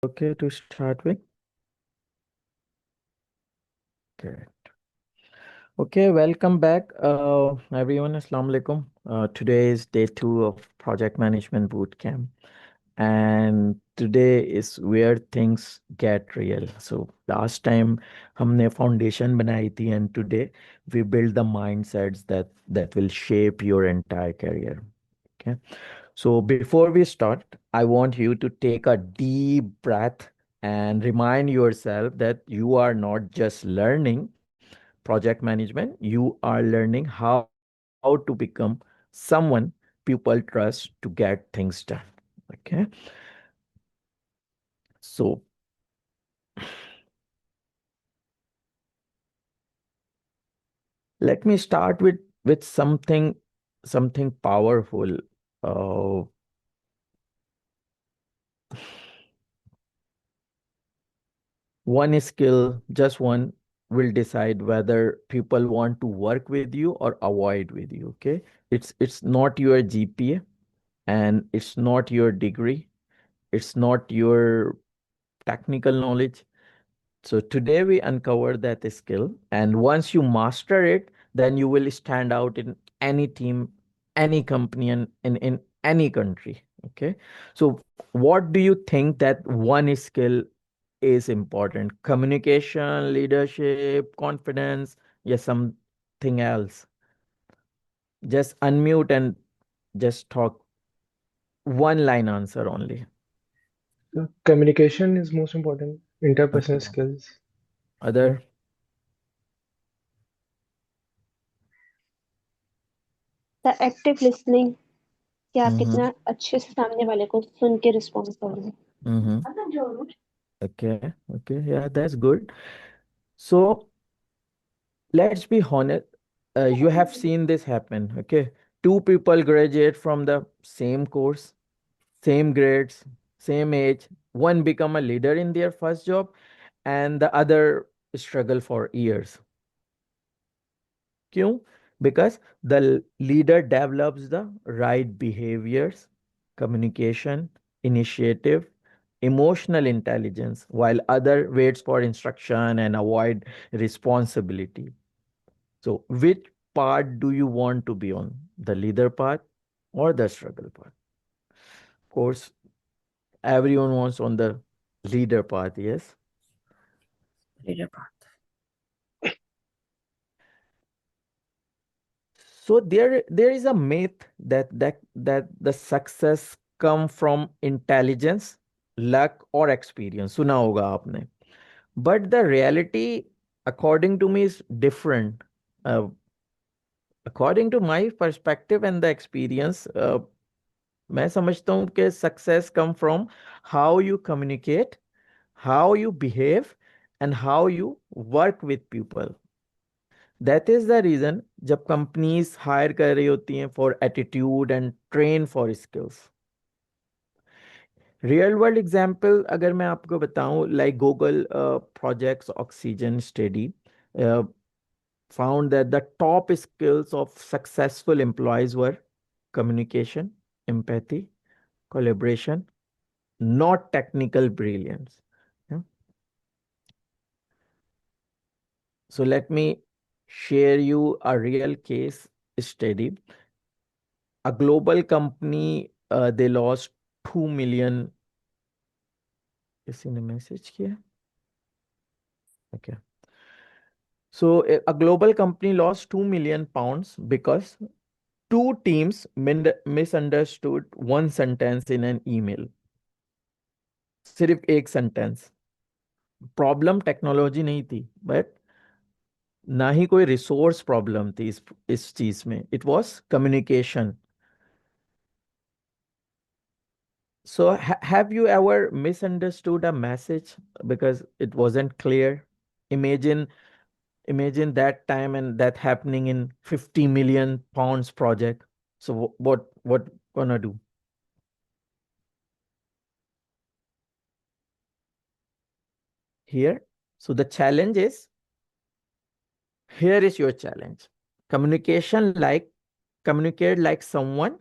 Okay to start with? Good. Okay, welcome back, everyone. Assalamu alaikum. Today is day 2 of Project Management Bootcamp, and today is where things get real. So last time हमने foundation बनाई थी, and today we build the mindsets that will shape your entire career. Okay. So before we start, I want you to take a deep breath and remind yourself that you are not just learning project management, you are learning how to become someone people trust to get things done. Okay. So let me start with something powerful. Uh, One skill, just one, will decide whether people want to work with you or avoid with you. Okay. It's not your GPA, and it's not your degree. It's not your technical knowledge. So today we uncover that skill. And once you master it, then you will stand out in any team, any company, and in any country. Okay. So what do you think that one skill is important? Communication, leadership, confidence, yes, something else. Just unmute and just talk one line answer only. Communication is most important, interpersonal Okay. skills. Yeah. Other. The active listening कि आप Mm-hmm. कितना अच्छे से सामने वाले को सुन के response कर रहे Mm-hmm. हैं। Okay. Okay. Yeah, that's good. So let's be honest. You have seen this happen. Okay. Two people graduate from the same course, same grades, same age. One become a leader in their first job, and the other struggle for years. क्यों? Because the leader develops the right behaviors, communication, initiative, emotional intelligence, while other waits for instruction and avoid responsibility. So which part do you want to be on? The leader part or the struggle part? Of course, everyone wants on the leader part, yes. Leader part. So there is a myth that the success come from intelligence, luck or experience. सुना होगा आपने. But the reality, according to me, is different. Uh, According to my perspective and the experience, मैं समझता हूँ कि success come from how you communicate, how you behave, and how you work with people. That is the reason जब companies hire कर रही होती हैं for attitude and train for skills. Real world example अगर मैं आपको बताऊं, like Google projects Oxygen study uh, found that the top skills of successful employees were communication, empathy, collaboration, not technical brilliance. Yeah. So let me share you a real case study. A global company, they lost 2 million. किसी ने message किया? Okay. So a global company lost 2 million pounds because two teams misunderstood one sentence in an email. सिर्फ एक sentence. Problem technology नहीं थी, but ना ही कोई resource problem थी इस चीज में. It was communication. So have you ever misunderstood a message because it wasn't clear? Imagine imagine that time and that happening in 50 million pounds project. So what gonna do here? So the challenge is, here is your challenge. Communication like Communicate like someone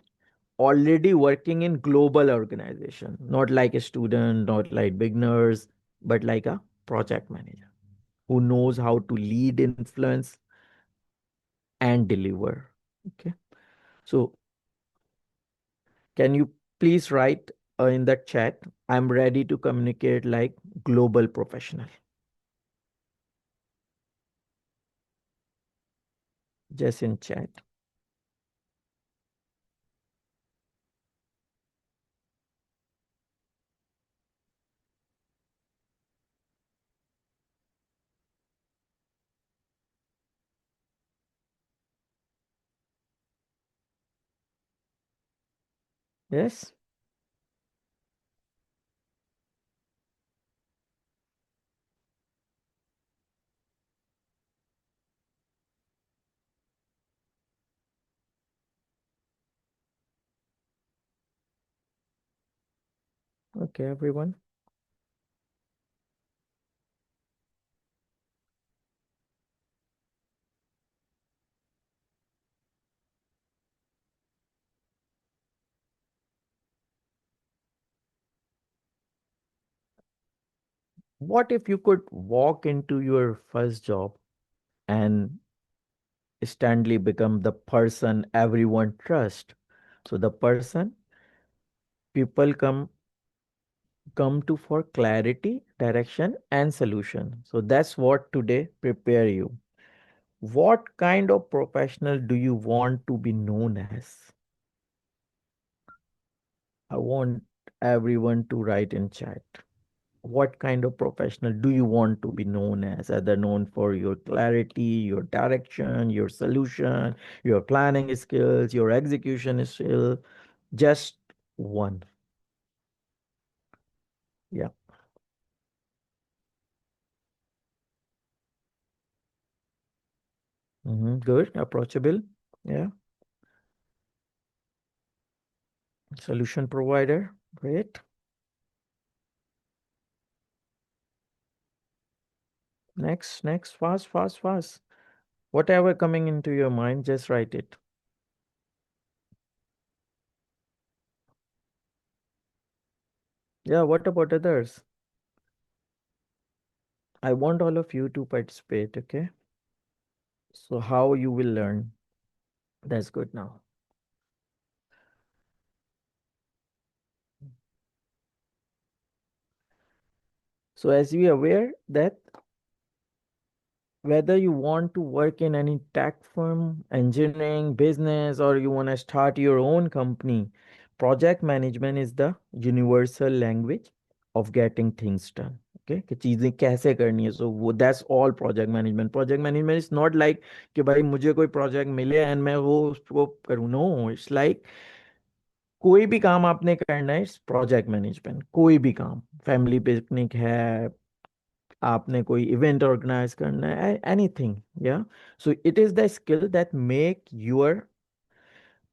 already working in global organization, not like a student, not like beginners, but like a project manager who knows how to lead, influence, and deliver. Okay. So can you please write in the chat, I'm ready to communicate like global professional. Just in chat. Yes. Okay, everyone. What if you could walk into your first job and instantly become the person everyone trusts? So the person people come to for clarity, direction, and solution. So that's what today prepare you. What kind of professional do you want to be known as? I want everyone to write in chat. What kind of professional do you want to be known as? Either known for your clarity, your direction, your solution, your planning skills, your execution skill. Just one. Yeah. Good. Approachable. Yeah. Solution provider. Great. Next. Fast. Whatever coming into your mind, just write it. Yeah. What about others? I want all of you to participate. Okay. So how you will learn? That's good now. So as we are aware that whether you want to work in any tech firm, engineering, business, or you want to start your own company, project management is the universal language of getting things done. Okay, कि चीजें कैसे करनी है, so वो that's all project management is not like कि भाई मुझे कोई project मिले and मैं वो उसको करूँ. No, it's like कोई भी काम आपने करना है, प्रोजेक्ट मैनेजमेंट. कोई भी काम, फैमिली पिकनिक है, आपने कोई इवेंट ऑर्गेनाइज करना है, anything. Yeah so it is the skill that make your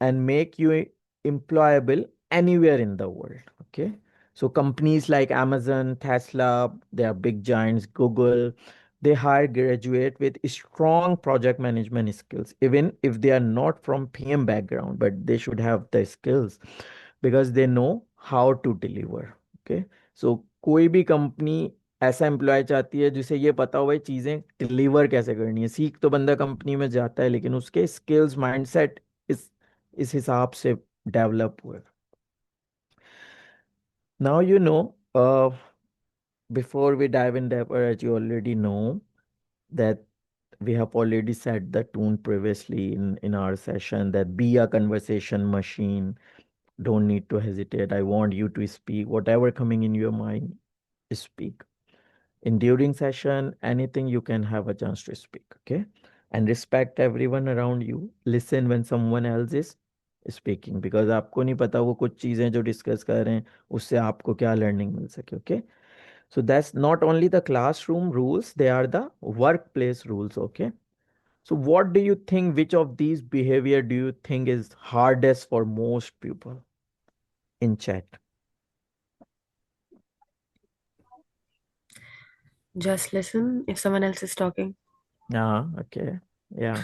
and make you employable anywhere in the world. Okay. So companies like Amazon, Tesla, they are big giants, Google, they hire graduate with strong project management skills, even if they are not from PM background, but they should have the skills because they know how to deliver. Okay. So कोई भी company ऐसा employ चाहती है जिसे ये पता हो भाई चीजें डिलीवर कैसे करनी है. सीख तो बंदा कंपनी में जाता है लेकिन उसके स्किल्स माइंडसेट इस हिसाब से डेवलप हुए. Now you know, before we dive in deeper, as you already know that we have already set the tune previously in our session that be a conversation machine. Don't need to hesitate. I want you to speak whatever coming in your mind. Speak in during session, anything you can have a chance to speak. Okay, and respect everyone around you. Listen when someone else is speaking because आपको नहीं पता वो कुछ चीजें जो discuss कर रहे हैं उससे आपको क्या लर्निंग मिल सके. Okay, so that's not only the classroom rules, they are the workplace rules. Okay, so what do you think, which of these behavior do you think is hardest for most people? In chat. Just listen if someone else is talking. हाँ. Okay. Yeah.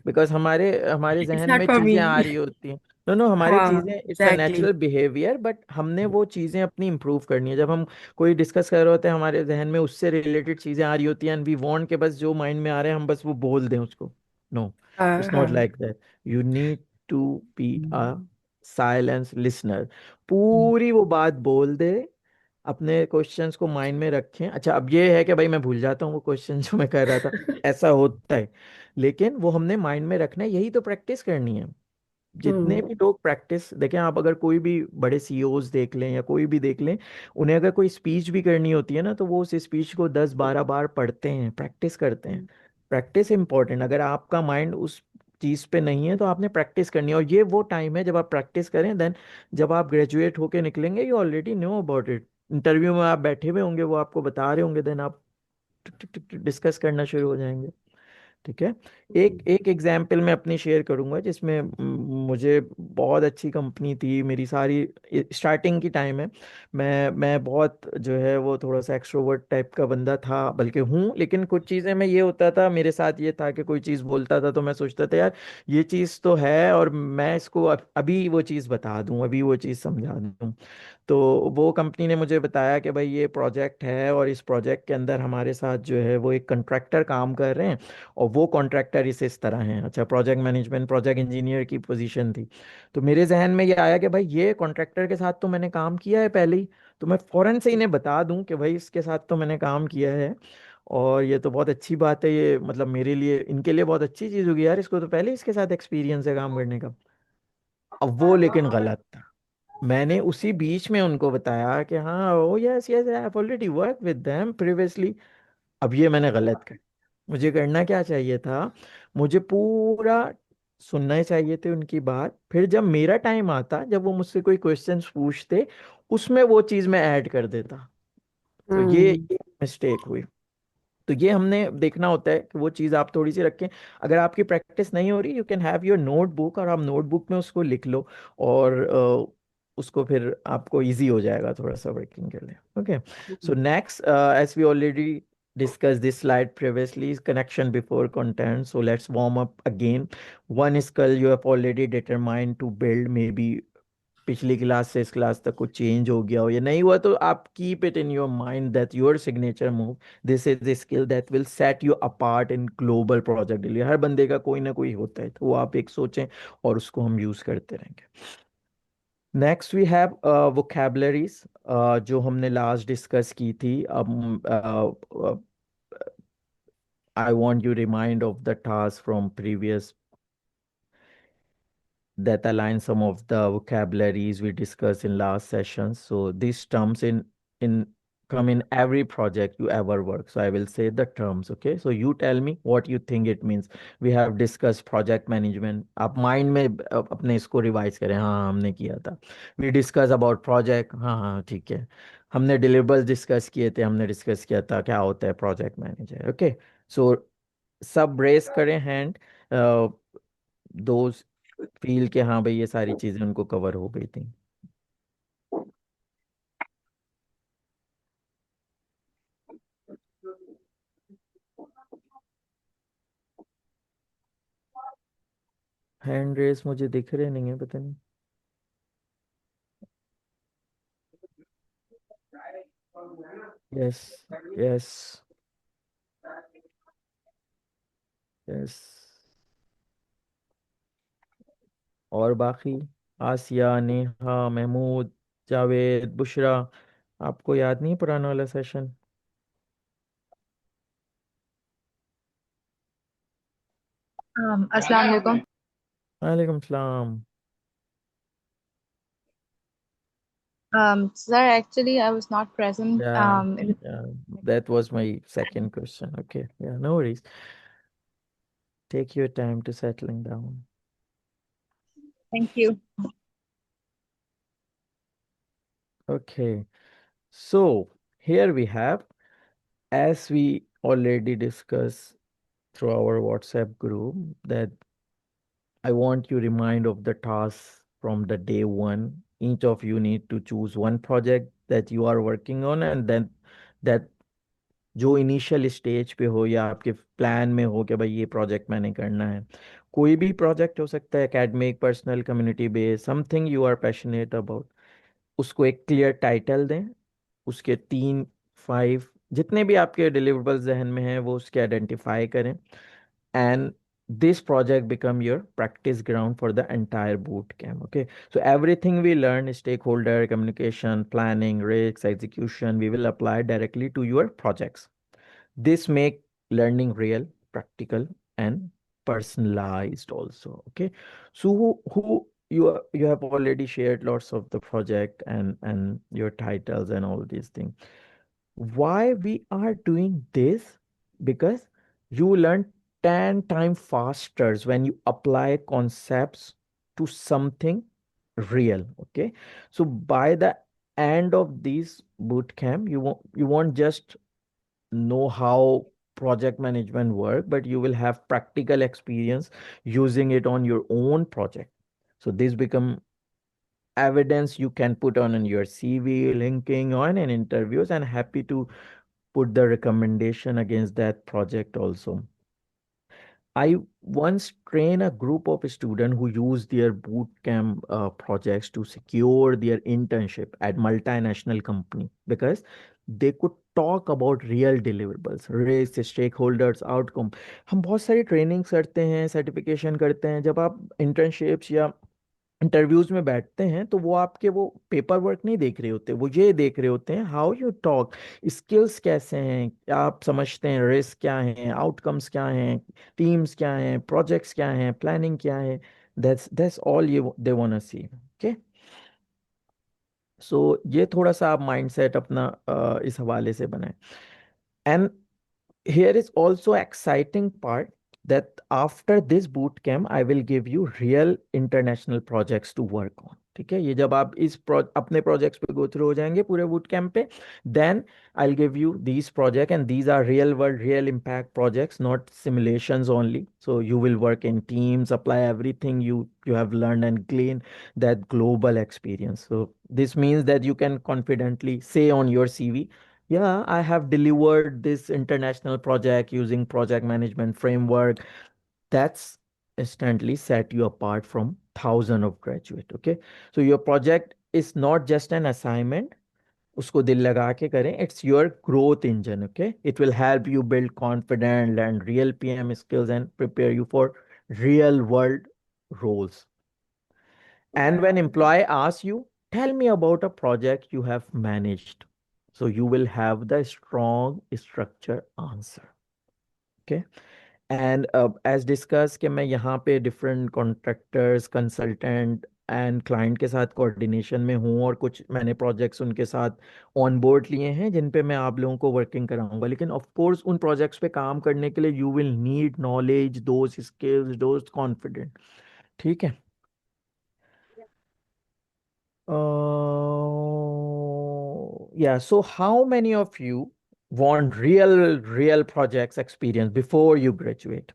Because हमारे हमारे It's जहन not में for चीजें आ me. रही होती हैं. No हमारी हाँ, चीजें, it's a exactly. Natural behaviour, but हमने वो चीजें अपनी इंप्रूव करनी है। जब हम कोई डिस्कस कर रहे होते हैं, हमारे जहन में उससे रिलेटेड चीजें आ रही होती हैं, एंड वी वांट के बस जो माइंड में आ रहे हैं हम बस वो बोल दें उसको। नो, हाँ, इट्स नॉट हाँ। Like that. You need to be a silence listener. पूरी वो बात बोल दे, अपने क्वेश्चंस को माइंड में रखें। अच्छा, अब ये है कि भाई मैं भूल जाता हूँ वो क्वेश्चन जो मैं कर रहा था, ऐसा होता है, लेकिन वो हमने माइंड में रखना है, यही तो प्रैक्टिस करनी है। जितने हम्म। भी लोग प्रैक्टिस देखें, आप अगर कोई भी बड़े सीईओज देख लें या कोई भी देख लें, उन्हें अगर कोई स्पीच भी करनी होती है ना, तो वो उस स्पीच को 10-12 बार पढ़ते हैं, प्रैक्टिस करते हैं। Practice important. अगर आपका माइंड उस चीज पे नहीं है तो आपने प्रैक्टिस करनी है, और ये वो टाइम है जब आप प्रैक्टिस करें। देन जब आप ग्रेजुएट होके निकलेंगे, you already know about it. Interview में आप बैठे हुए होंगे, वो आपको बता रहे होंगे, देन आप डिस्कस करना शुरू हो जाएंगे। ठीक है। एक एक एग्जाम्पल मैं अपनी शेयर करूंगा, जिसमें मुझे बहुत अच्छी कंपनी थी मेरी सारी, स्टार्टिंग की टाइम है। मैं बहुत जो है वो थोड़ा सा एक्सट्रोवर्ट टाइप का बंदा था, बल्कि हूँ। लेकिन कुछ चीज़ें में ये होता था, मेरे साथ ये था कि कोई चीज़ बोलता था तो मैं सोचता था यार ये चीज़ तो है, और मैं इसको अभी वो चीज़ बता दूं, अभी वो चीज़ समझा दूं। तो वो कंपनी ने मुझे बताया कि भाई ये प्रोजेक्ट है, और इस प्रोजेक्ट के अंदर हमारे साथ जो है वो एक कॉन्ट्रैक्टर काम कर रहे हैं, और वो कॉन्ट्रैक्टर इस तरह हैं। अच्छा, प्रोजेक्ट मैनेजमेंट, प्रोजेक्ट इंजीनियर की पोजीशन थी। तो मेरे जहन में ये आया कि भाई ये कॉन्ट्रैक्टर के साथ तो मैंने काम किया है पहले ही, तो मैं फौरन से इन्हें बता दूं कि भाई इसके साथ तो मैंने काम किया है, और ये तो बहुत अच्छी बात है, ये मतलब मेरे लिए, इनके लिए बहुत अच्छी चीज़ होगी यार, इसको तो पहले ही इसके साथ एक्सपीरियंस है काम करने का। अब वो लेकिन गलत था। मैंने उसी बीच में उनको बताया कि हाँ, ओ yes yes, I have already work with them previously. अब ये मैंने गलत कर, मुझे करना क्या चाहिए था, मुझे पूरा सुनना ही चाहिए थे उनकी बात। फिर जब मेरा टाइम आता, जब वो मुझसे कोई क्वेश्चंस पूछते, उसमें वो चीज़ मैं ऐड कर देता। तो हम्म। ये मिस्टेक हुई। तो ये हमने देखना होता है कि वो चीज़ आप थोड़ी सी रखें। अगर आपकी प्रैक्टिस नहीं हो रही, you can have your notebook, और आप नोटबुक में उसको लिख लो, और उसको फिर आपको इजी हो जाएगा थोड़ा सा वर्किंग के लिए। Okay. So next, as we already discussed this slide previously, is connection before content. So let's warm up again. One skill you have already determined to build, maybe पिछली क्लास से इस class तक कुछ change हो गया हो या नहीं हुआ, तो आप keep it in your mind that your signature move, this is the skill that will set you apart in global project delivery. हर बंदे का कोई ना कोई होता है, तो वो आप एक सोचें, और उसको हम यूज करते रहेंगे। नेक्स्ट वी हैव वोकैबलरीज, जो हमने लास्ट डिस्कस की थी। अब I want you remind of the task from previous that align some of the vocabularies we discussed in last sessions. So these terms in come in every project you ever work. So I will say the terms, okay? So you tell me what you think it means. We have discussed project management. आप mind में अपने इसको revise करें, हाँ हमने किया था। We discuss about project, हाँ हाँ ठीक है। हमने डिलीवरेबल्स डिस्कस किए थे, हमने डिस्कस किया था क्या होता है प्रोजेक्ट मैनेजर। ओके। सो सब रेस करें हैंड, दो फील के हाँ भाई ये सारी चीजें उनको कवर हो गई थी। हैंड रेस मुझे दिख रहे नहीं है, पता नहीं। Yes yes yes. और बाकी, आसिया, नेहा, महमूद, जावेद, बुशरा, आपको याद नहीं पुराना वाला सेशन? अस्सलाम वालेकुम। वालेकुम सलाम। Sir, actually, I was not present. Yeah yeah, that was my second question. Okay, yeah no worries, take your time to settling down. Thank you. Okay, so here we have, as we already discussed through our WhatsApp group, that I want you remind of the tasks from the day one. Each of you need to choose one project that you are working on, and then that जो initial stage पे हो या आपके plan में हो कि भाई ये प्रोजेक्ट मैंने करना है। कोई भी प्रोजेक्ट हो सकता है, academic, personal, community based, something you are passionate about. उसको एक क्लियर टाइटल दें, उसके 3 5 जितने भी आपके डिलीवरेबल्स जहन में हैं वो उसके आइडेंटिफाई करें, and this project become your practice ground for the entire boot camp. Okay, so everything we learn, stakeholder communication, planning, risks, execution, we will apply directly to your projects. This make learning real, practical, and personalized also. Okay, so who you have already shared lots of the project and your titles and all these things. Why we are doing this? Because you learn 10 times faster when you apply concepts to something real. Okay, so by the end of this boot camp, you won't just know how project management work, but you will have practical experience using it on your own project. So this become evidence you can put on your CV, linking on in interviews, and happy to put the recommendation against that project also. I once trained a group of students who use their boot camp projects to secure their internship at multinational company because they could talk about real deliverables, risk, stakeholders, outcome. हम बहुत सारी trainings करते हैं, certification करते हैं, जब आप internships या इंटरव्यूज में बैठते हैं तो वो आपके वो पेपर वर्क नहीं देख रहे होते, वो ये देख रहे होते हैं हाउ यू टॉक, स्किल्स कैसे हैं, क्या आप समझते हैं, रिस्क क्या है, आउटकम्स क्या हैं, टीम्स क्या हैं, प्रोजेक्ट्स क्या हैं, प्लानिंग क्या है। दैट्स ऑल ये they want to see. Okay, so ये थोड़ा सा आप माइंडसेट अपना इस हवाले से बनाएं। And here is also exciting part that after this boot camp I will give you real international projects to work on। ठीक है, ये जब आप अपने प्रोजेक्ट्स पे गो थ्रू हो जाएंगे पूरे बूट कैंप पे, then I will give you these project and these are real world real impact projects, not simulations only, so you will work in teams, apply everything you have learned and glean that global experience. So this means that you can confidently say on your CV, yeah, I have delivered this international project using project management framework. That's instantly set you apart from thousands of graduate. Okay, so your project is not just an assignment. उसको दिल लगा के करें. It's your growth engine. Okay, it will help you build confident and real PM skills and prepare you for real world roles. And when employee asks you, tell me about a project you have managed. So you will have the strong structure answer. Okay. And as discussed कि मैं यहाँ पे different contractors, consultant and client के साथ coordination में हूँ, और कुछ मैंने projects उनके साथ on board लिए हैं जिन पे मैं आप लोगों को working कराऊंगा। लेकिन of course उन projects पे काम करने के लिए you will need knowledge, those skills, those confidence। ठीक है। Yeah. So how many of you want real projects experience before you graduate?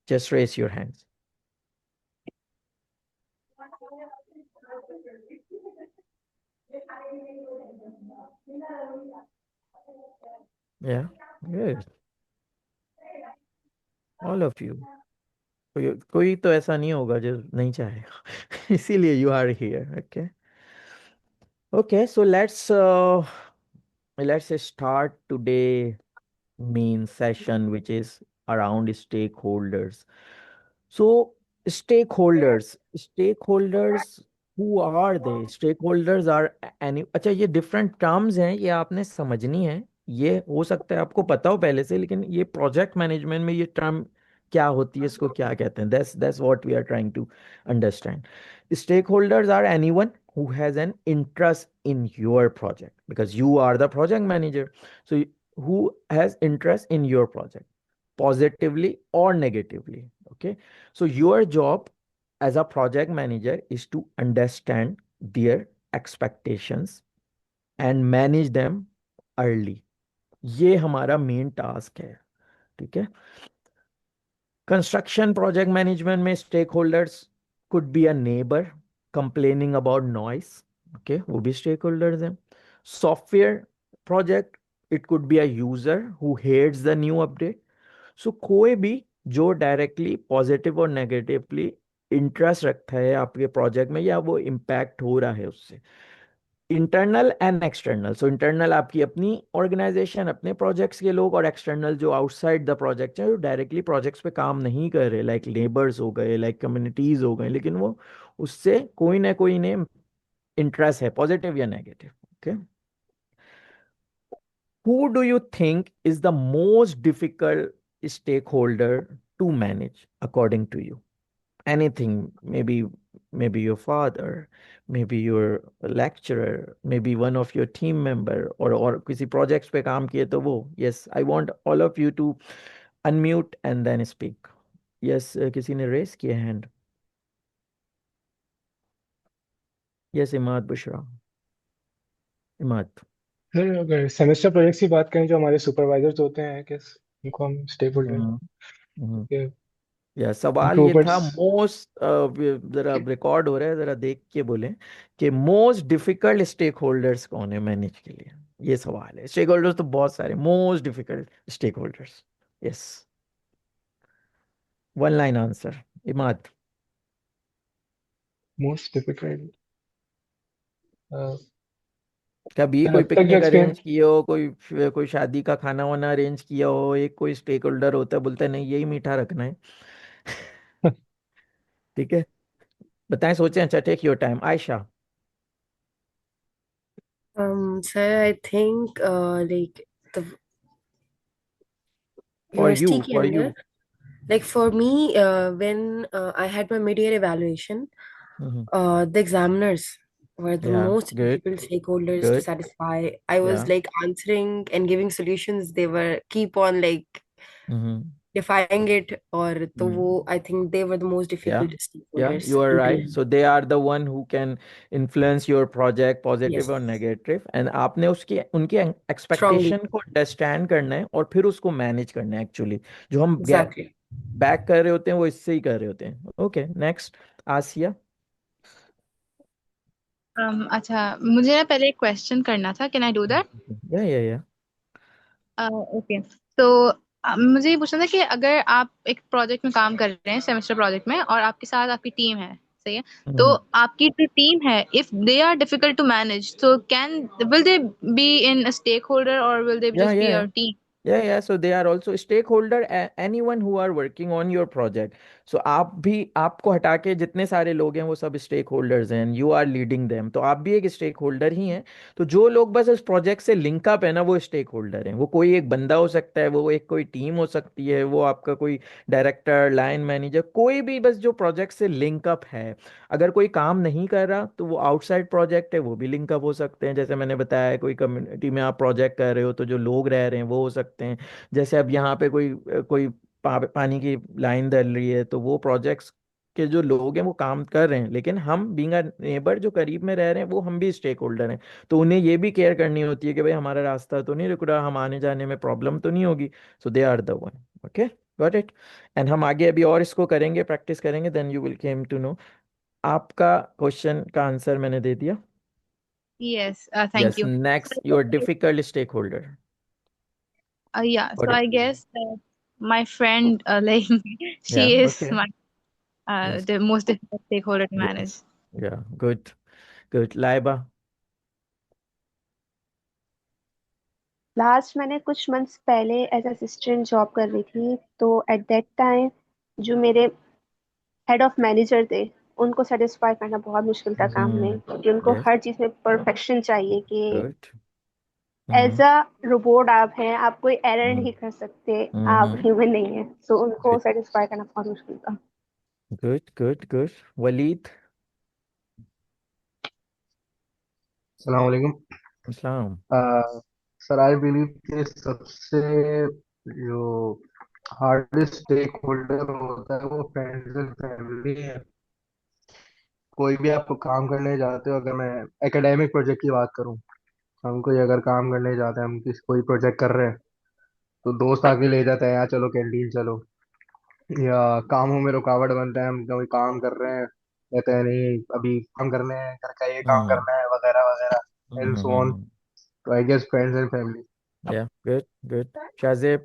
Just raise your hands. Yeah, good. All of you. कोई तो ऐसा नहीं होगा जो नहीं चाहेगा। इसीलिए you are here. Okay. Okay. So let's start today main session, which is around stakeholders. So stakeholders, who are they? Stakeholders are any, अच्छा ये different terms हैं, ये आपने समझनी है। ये हो सकता है आपको पता हो पहले से, लेकिन ये प्रोजेक्ट मैनेजमेंट में ये टर्म क्या होती है, इसको क्या कहते हैं, that's what we are trying to understand. Stakeholders are anyone who has an interest in your project, because you are the project manager. So who has interest in your project, positively or negatively. Okay, so your job as a project manager is to understand their expectations and manage them early. ये हमारा main task है। ठीक है। Construction project management में stakeholders could be a neighbour complaining about noise. Okay, वो भी stakeholders हैं। Software project it could be a user who hates the new update. सो कोई भी जो डायरेक्टली पॉजिटिव और नेगेटिवली इंटरेस्ट रखता है आपके प्रोजेक्ट में या वो इम्पैक्ट हो रहा है उससे, internal and external. So internal आपकी अपनी ऑर्गेनाइजेशन, अपने प्रोजेक्ट्स के लोग, और एक्सटर्नल जो आउटसाइड द प्रोजेक्ट है, जो डायरेक्टली प्रोजेक्ट्स पे काम नहीं कर रहे, लाइक लेबर्स हो गए, लाइक कम्युनिटीज हो गए, लेकिन वो उससे कोई ना कोई ने इंटरेस्ट है, पॉजिटिव या negative. Okay, who do you think is the most difficult stakeholder to manage according to you? Anything, maybe your father, maybe your lecturer, maybe one of your team member, or किसी projects पे काम किए तो वो। Yes, I want all of you to unmute and then speak. Yes, किसी ने raise किया hand? Yes, Imad Bushra, Imad. Sir अगर सेमेस्टर प्रोजेक्ट्स की बात करें, जो हमारे सुपरवाइजर्स होते हैं, किस उनको हम स्टेक होल्डर हम्म, हम्म। के या सवाल ये था, इम्प्रूवमेंट्स। मोस्ट, जरा रिकॉर्ड हो रहा है, जरा देख के बोलें कि मोस्ट डिफिकल्ट स्टेक होल्डर्स कौन है मैनेज के लिए। ये सवाल है। स्टेक होल्डर्स तो बहुत सारे, most difficult stakeholders. Yes, one line answer, Imad. Most difficult कभी सर कोई अब तक जो पिकनिक एक्सपीरियंस। अरेंज किया हो, कोई शादी का खाना वाना अरेंज किया हो, एक कोई स्टेक होल्डर होता है, बोलता है नहीं यही मीठा रखना है। ठीक है, बताएं, सोचें। अच्छा, take your time, Ayesha. Sir, I think like the for university you, के फॉर अंदर, you. like for me, when I had my mid-year evaluation, the examiners were the या, most good, difficult stakeholders to good, satisfy. I was या, like answering and giving solutions. They were keep on like defying it, और तो वो I think they were the most Yeah, difficult yeah, stakeholders you are in right. clear. So they are the one who can influence your project positive Yes, or negative, and आपने उसकी उनकी strongly, expectation को understand करना है और फिर उसको manage करना है एक्चुअली। जो हम exactly. बैक कर रहे होते हैं वो इससे ही कर रहे होते हैं। ओके, नेक्स्ट, आसिया। अच्छा, मुझे ना पहले एक क्वेश्चन करना था। Can I do that? या ओके। तो मुझे ये पूछना था कि अगर आप एक प्रोजेक्ट में काम कर रहे हैं, सेमेस्टर प्रोजेक्ट में, और आपके साथ आपकी टीम है, सही है? तो आपकी जो टीम है, if they are difficult to manage, तो can will they be in a stakeholder और will they yeah just be yeah your team? Yeah, so they are also stakeholder, anyone who are working on your project. So आप भी, आपको हटा के जितने सारे लोग हैं वो सब स्टेक होल्डर्स हैं, यू आर लीडिंग देम, तो आप भी एक स्टेक होल्डर ही हैं। तो जो लोग बस इस प्रोजेक्ट से लिंक अप है ना, वो स्टेक होल्डर हैं। वो कोई एक बंदा हो सकता है, वो एक कोई टीम हो सकती है, वो आपका कोई डायरेक्टर, लाइन मैनेजर, कोई भी बस जो प्रोजेक्ट से लिंक अप है। अगर कोई काम नहीं कर रहा तो वो आउटसाइड प्रोजेक्ट है, वो भी लिंक अप हो सकते हैं। जैसे मैंने बताया, कोई कम्युनिटी में आप प्रोजेक्ट कर रहे हो तो जो लोग रह रहे हैं वो हो सकते हैं। जैसे अब यहाँ पे कोई पानी की लाइन डल रही है, तो वो प्रोजेक्ट्स के जो लोग हैं वो काम कर रहे हैं, लेकिन हम बीइंग अ नेबर जो करीब में रह रहे हैं, वो हम भी स्टेक होल्डर हैं। तो उन्हें ये भी केयर करनी होती है कि भाई हमारा रास्ता तो नहीं रुक रहा, हम आने जाने में प्रॉब्लम तो नहीं होगी। So they are the one. Okay, got it. And हम आगे अभी और इसको करेंगे, प्रैक्टिस करेंगे, then you will came to know. आपका क्वेश्चन का आंसर मैंने दे दिया। Yes, thank yes, you. Next, your difficult stakeholder. Yeah, so I guess that my friend, like, या, she is okay, my yes, the most difficult stakeholder to manage. Yes, या, good, good, Laiba. Last मैंने कुछ months पहले as assistant job कर रही थी, तो at that time जो मेरे हेड ऑफ मैनेजर थे, उनको सेटिस्फाई करना बहुत मुश्किल था काम में, कि उनको यस, हर चीज में परफेक्शन चाहिए, कि गुड। एज अ रोबोट आप हैं, आप कोई एरर नहीं कर सकते, आप ह्यूमन नहीं है, सो उनको गुड, सेटिस्फाई करना बहुत मुश्किल था। Good, good, good, Waleed. अस्सलाम वालेकुम। अस्सलाम। सर आई बिलीव कि सबसे जो हार्डेस्ट स्टेक होल्डर होता है वो फ्रेंड्स एंड फैमिली है। कोई भी आप काम करने जाते हो, अगर मैं एकेडमिक प्रोजेक्ट की बात करूं, हम कोई अगर काम करने जाते हैं, हम किसी कोई प्रोजेक्ट कर रहे हैं, तो दोस्त आके ले जाते हैं, यार चलो कैंटीन चलो, या कामों में रुकावट बनता है, हम कोई काम कर रहे हैं, कहते हैं नहीं अभी काम करने हैं, घर का ये काम हम्म, करना है, वगैरह वगैरह, एंड सो ऑन। हम्म, तो I guess friends and family. Yeah, good, good. Shazib.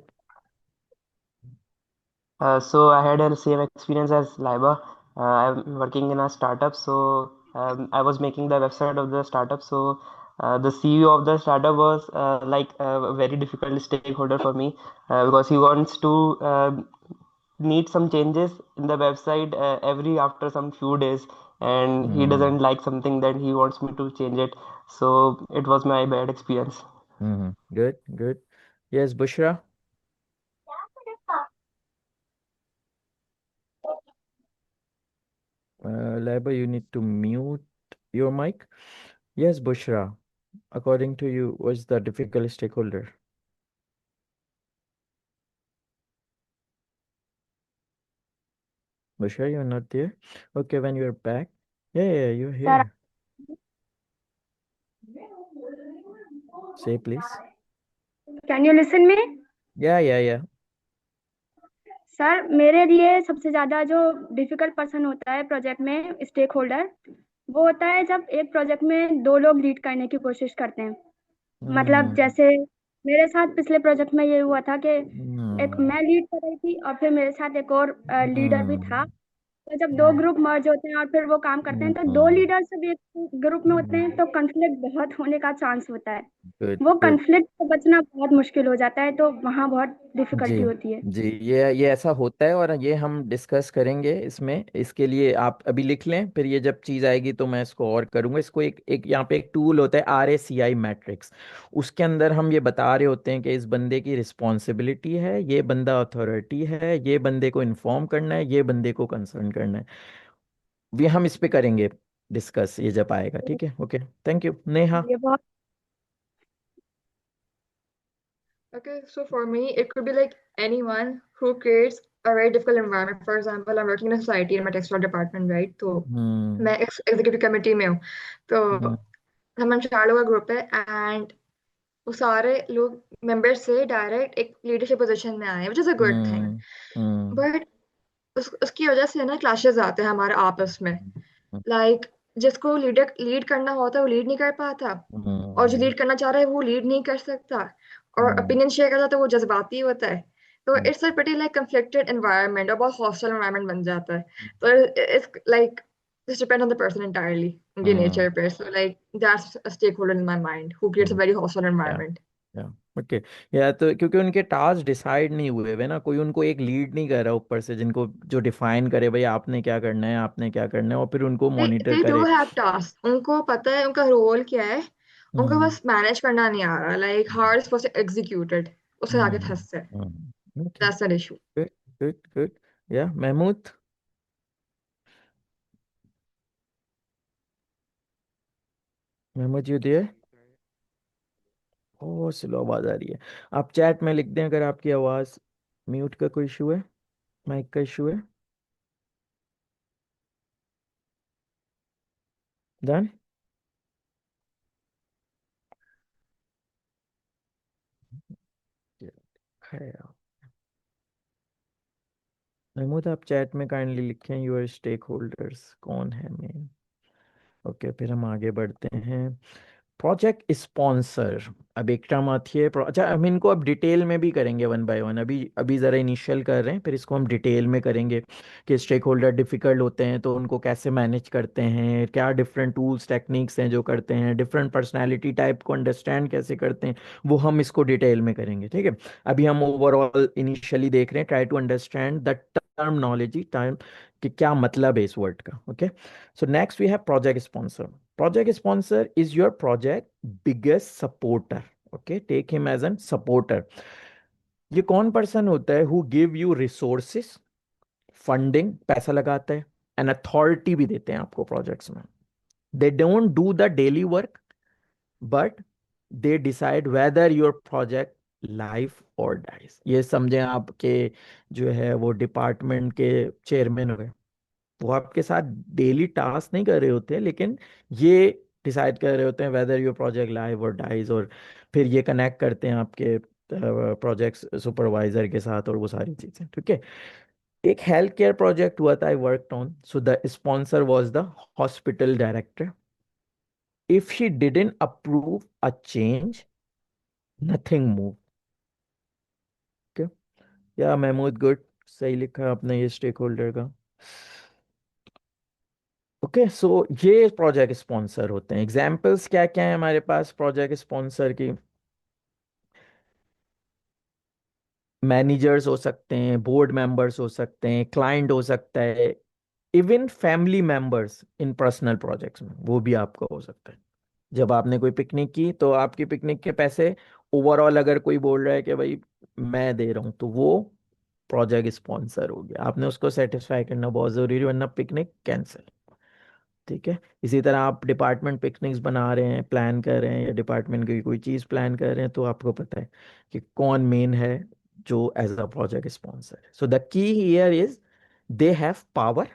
So I had a same experience as Laiba. I'm working in a startup, so I was making the website of the startup. So the CEO of the startup was like a very difficult stakeholder for me because he wants to need some changes in the website every after some few days, and he Mm, doesn't like something that he wants me to change it. So it was my bad experience. good, good. Yes, Bushra. Laiba, you need to mute your mic. Yes, Bushra. According to you, what's the difficult stakeholder? Bushra, you're not there? Okay, when you're back. Yeah, yeah, you're sir here. Say, please. Can you listen me? Yeah, yeah, yeah. Sir मेरे लिए सबसे ज्यादा जो difficult person होता है project में stake holder, वो होता है जब एक प्रोजेक्ट में दो लोग लीड करने की कोशिश करते हैं। मतलब Hmm. जैसे मेरे साथ पिछले प्रोजेक्ट में ये हुआ था कि एक Hmm. मैं लीड कर रही थी और फिर मेरे साथ एक और लीडर भी था। Hmm. तो जब दो ग्रुप मर्ज होते हैं और फिर वो काम करते हैं तो दो Hmm. लीडर जब एक ग्रुप में होते हैं तो कन्फ्लिक्ट बहुत होने का चांस होता है। Good, वो good. कन्फ्लिक्ट से बचना बहुत मुश्किल हो जाता है, तो वहाँ बहुत जी डिफिकल्टी होती है। जी, ये ऐसा होता है और ये हम डिस्कस करेंगे इसमें। इसके लिए आप अभी लिख लें, फिर ये जब चीज़ आएगी तो मैं इसको और करूँगा। इसको एक एक यहाँ पे एक टूल होता है RACI मैट्रिक्स। उसके अंदर हम ये बता रहे होते हैं कि इस बंदे की रिस्पॉन्सिबिलिटी है, ये बंदा अथॉरिटी है, ये बंदे को इन्फॉर्म करना है, ये बंदे को कंसर्न करना है। ये हम इस पे करेंगे डिस्कस, ये जब आएगा। ठीक है, ओके, थैंक यू। नेहा। ये बहुत Okay, so for me, it could be like anyone who creates a very difficult environment. For example, I'm working in a society in my textile department, right? तो हम्म मैं executive committee में हूँ। तो हम्म हम चार लोगों का ग्रुप है एंड वो सारे लोग मेंबर्स से डायरेक्ट एक लीडरशिप पोजीशन में आए, which is a good thing. Hmm hmm but उसकी वजह से ना क्लैशेस आते हैं हमारे आपस में। लाइक जिसको लीड करना होता है वो लीड नहीं कर पाता, और जो हम्म लीड करना चाह रहा है वो लीड नहीं कर सकता, और हम्म ओपिनियन शेयर करता है तो वो जज्बाती होता है। तो hmm it's a pretty like conflicted environment और बहुत हॉस्टाइल एनवायरनमेंट बन जाता है। तो it's like this depend on the person entirely, उनकी हम्म नेचर पे। So like that's a stakeholder in my mind who creates a hmm, very hostile या environment. Yeah okay. या तो क्योंकि उनके टास्क डिसाइड नहीं हुए हुए ना, कोई उनको एक लीड नहीं कर रहा ऊपर से, जिनको जो डिफाइन करे भाई आपने क्या करना है, आपने क्या करना है, और फिर उनको मॉनिटर दे डू करे। हैव टास्क, उनको पता है उनका रोल क्या है, उनको हम्म बस मैनेज करना नहीं आ रहा। Like how is supposed to executed, उससे आगे हम्म फंसते हैं। Okay, that's an issue. Good good good. Yeah Mahmood. Mahmood you there? Oh, slow आवाज आ रही है। आप चैट में लिख दें अगर आपकी आवाज म्यूट का कोई इशू है, माइक का इशू है। डन। है महमूद, आप चैट में काइंडली लिखें यूर स्टेक होल्डर्स कौन है मेन। ओके, फिर हम आगे बढ़ते हैं। Project sponsor. अब एक टर्म आती है अच्छा, हम इनको अब डिटेल में भी करेंगे वन बाय वन। अभी अभी ज़रा इनिशियल कर रहे हैं, फिर इसको हम डिटेल में करेंगे कि स्टेक होल्डर डिफिकल्ट होते हैं तो उनको कैसे मैनेज करते हैं, क्या डिफरेंट टूल्स टेक्निक्स हैं जो करते हैं, डिफरेंट पर्सनैलिटी टाइप को अंडरस्टैंड कैसे करते हैं, वो हम इसको डिटेल में करेंगे। ठीक है, अभी हम ओवरऑल इनिशियली देख रहे हैं, try to understand the terminology time कि क्या मतलब है इस वर्ड का। Okay, so next we have project sponsor. Project sponsor is your project biggest supporter. Okay, take him as an supporter. ये कौन पर्सन होता है who give you resources, funding, पैसा लगाता है, and authority भी देते हैं आपको प्रोजेक्ट्स में। They don't do the daily work, but they decide whether your project life or dies। ये समझें आपके जो है वो डिपार्टमेंट के चेयरमैन हो गए, वो आपके साथ डेली टास्क नहीं कर रहे होते हैं, लेकिन ये डिसाइड कर रहे होते हैं वेदर योर प्रोजेक्ट लाइव और डाइज। और फिर ये कनेक्ट करते हैं आपके प्रोजेक्ट सुपरवाइजर के साथ और वो सारी चीजें। ठीक है, एक हेल्थ केयर प्रोजेक्ट हुआ था, I worked on, so the sponsor was the hospital director. If she didn't approve a change, nothing move. Okay, या महमूद गुड, सही लिखा आपने ये स्टेक होल्डर का। ओके, सो ये प्रोजेक्ट स्पॉन्सर होते हैं। एग्जाम्पल्स क्या क्या है हमारे पास प्रोजेक्ट स्पॉन्सर की? मैनेजर्स हो सकते हैं, बोर्ड मेंबर्स हो सकते हैं, क्लाइंट हो सकता है, even family members in personal projects में वो भी आपका हो सकता है। जब आपने कोई पिकनिक की तो आपकी पिकनिक के पैसे ओवरऑल अगर कोई बोल रहा है कि भाई मैं दे रहा हूँ, तो वो प्रोजेक्ट स्पॉन्सर हो गया। आपने उसको सेटिस्फाई करना बहुत जरूरी है, वरना पिकनिक कैंसिल। ठीक है, इसी तरह आप डिपार्टमेंट पिकनिक्स बना रहे हैं, प्लान कर रहे हैं, या डिपार्टमेंट की कोई चीज़ प्लान कर रहे हैं, तो आपको पता है कि कौन मेन है जो एज अ प्रोजेक्ट स्पॉन्सर है। So the key here is they have power,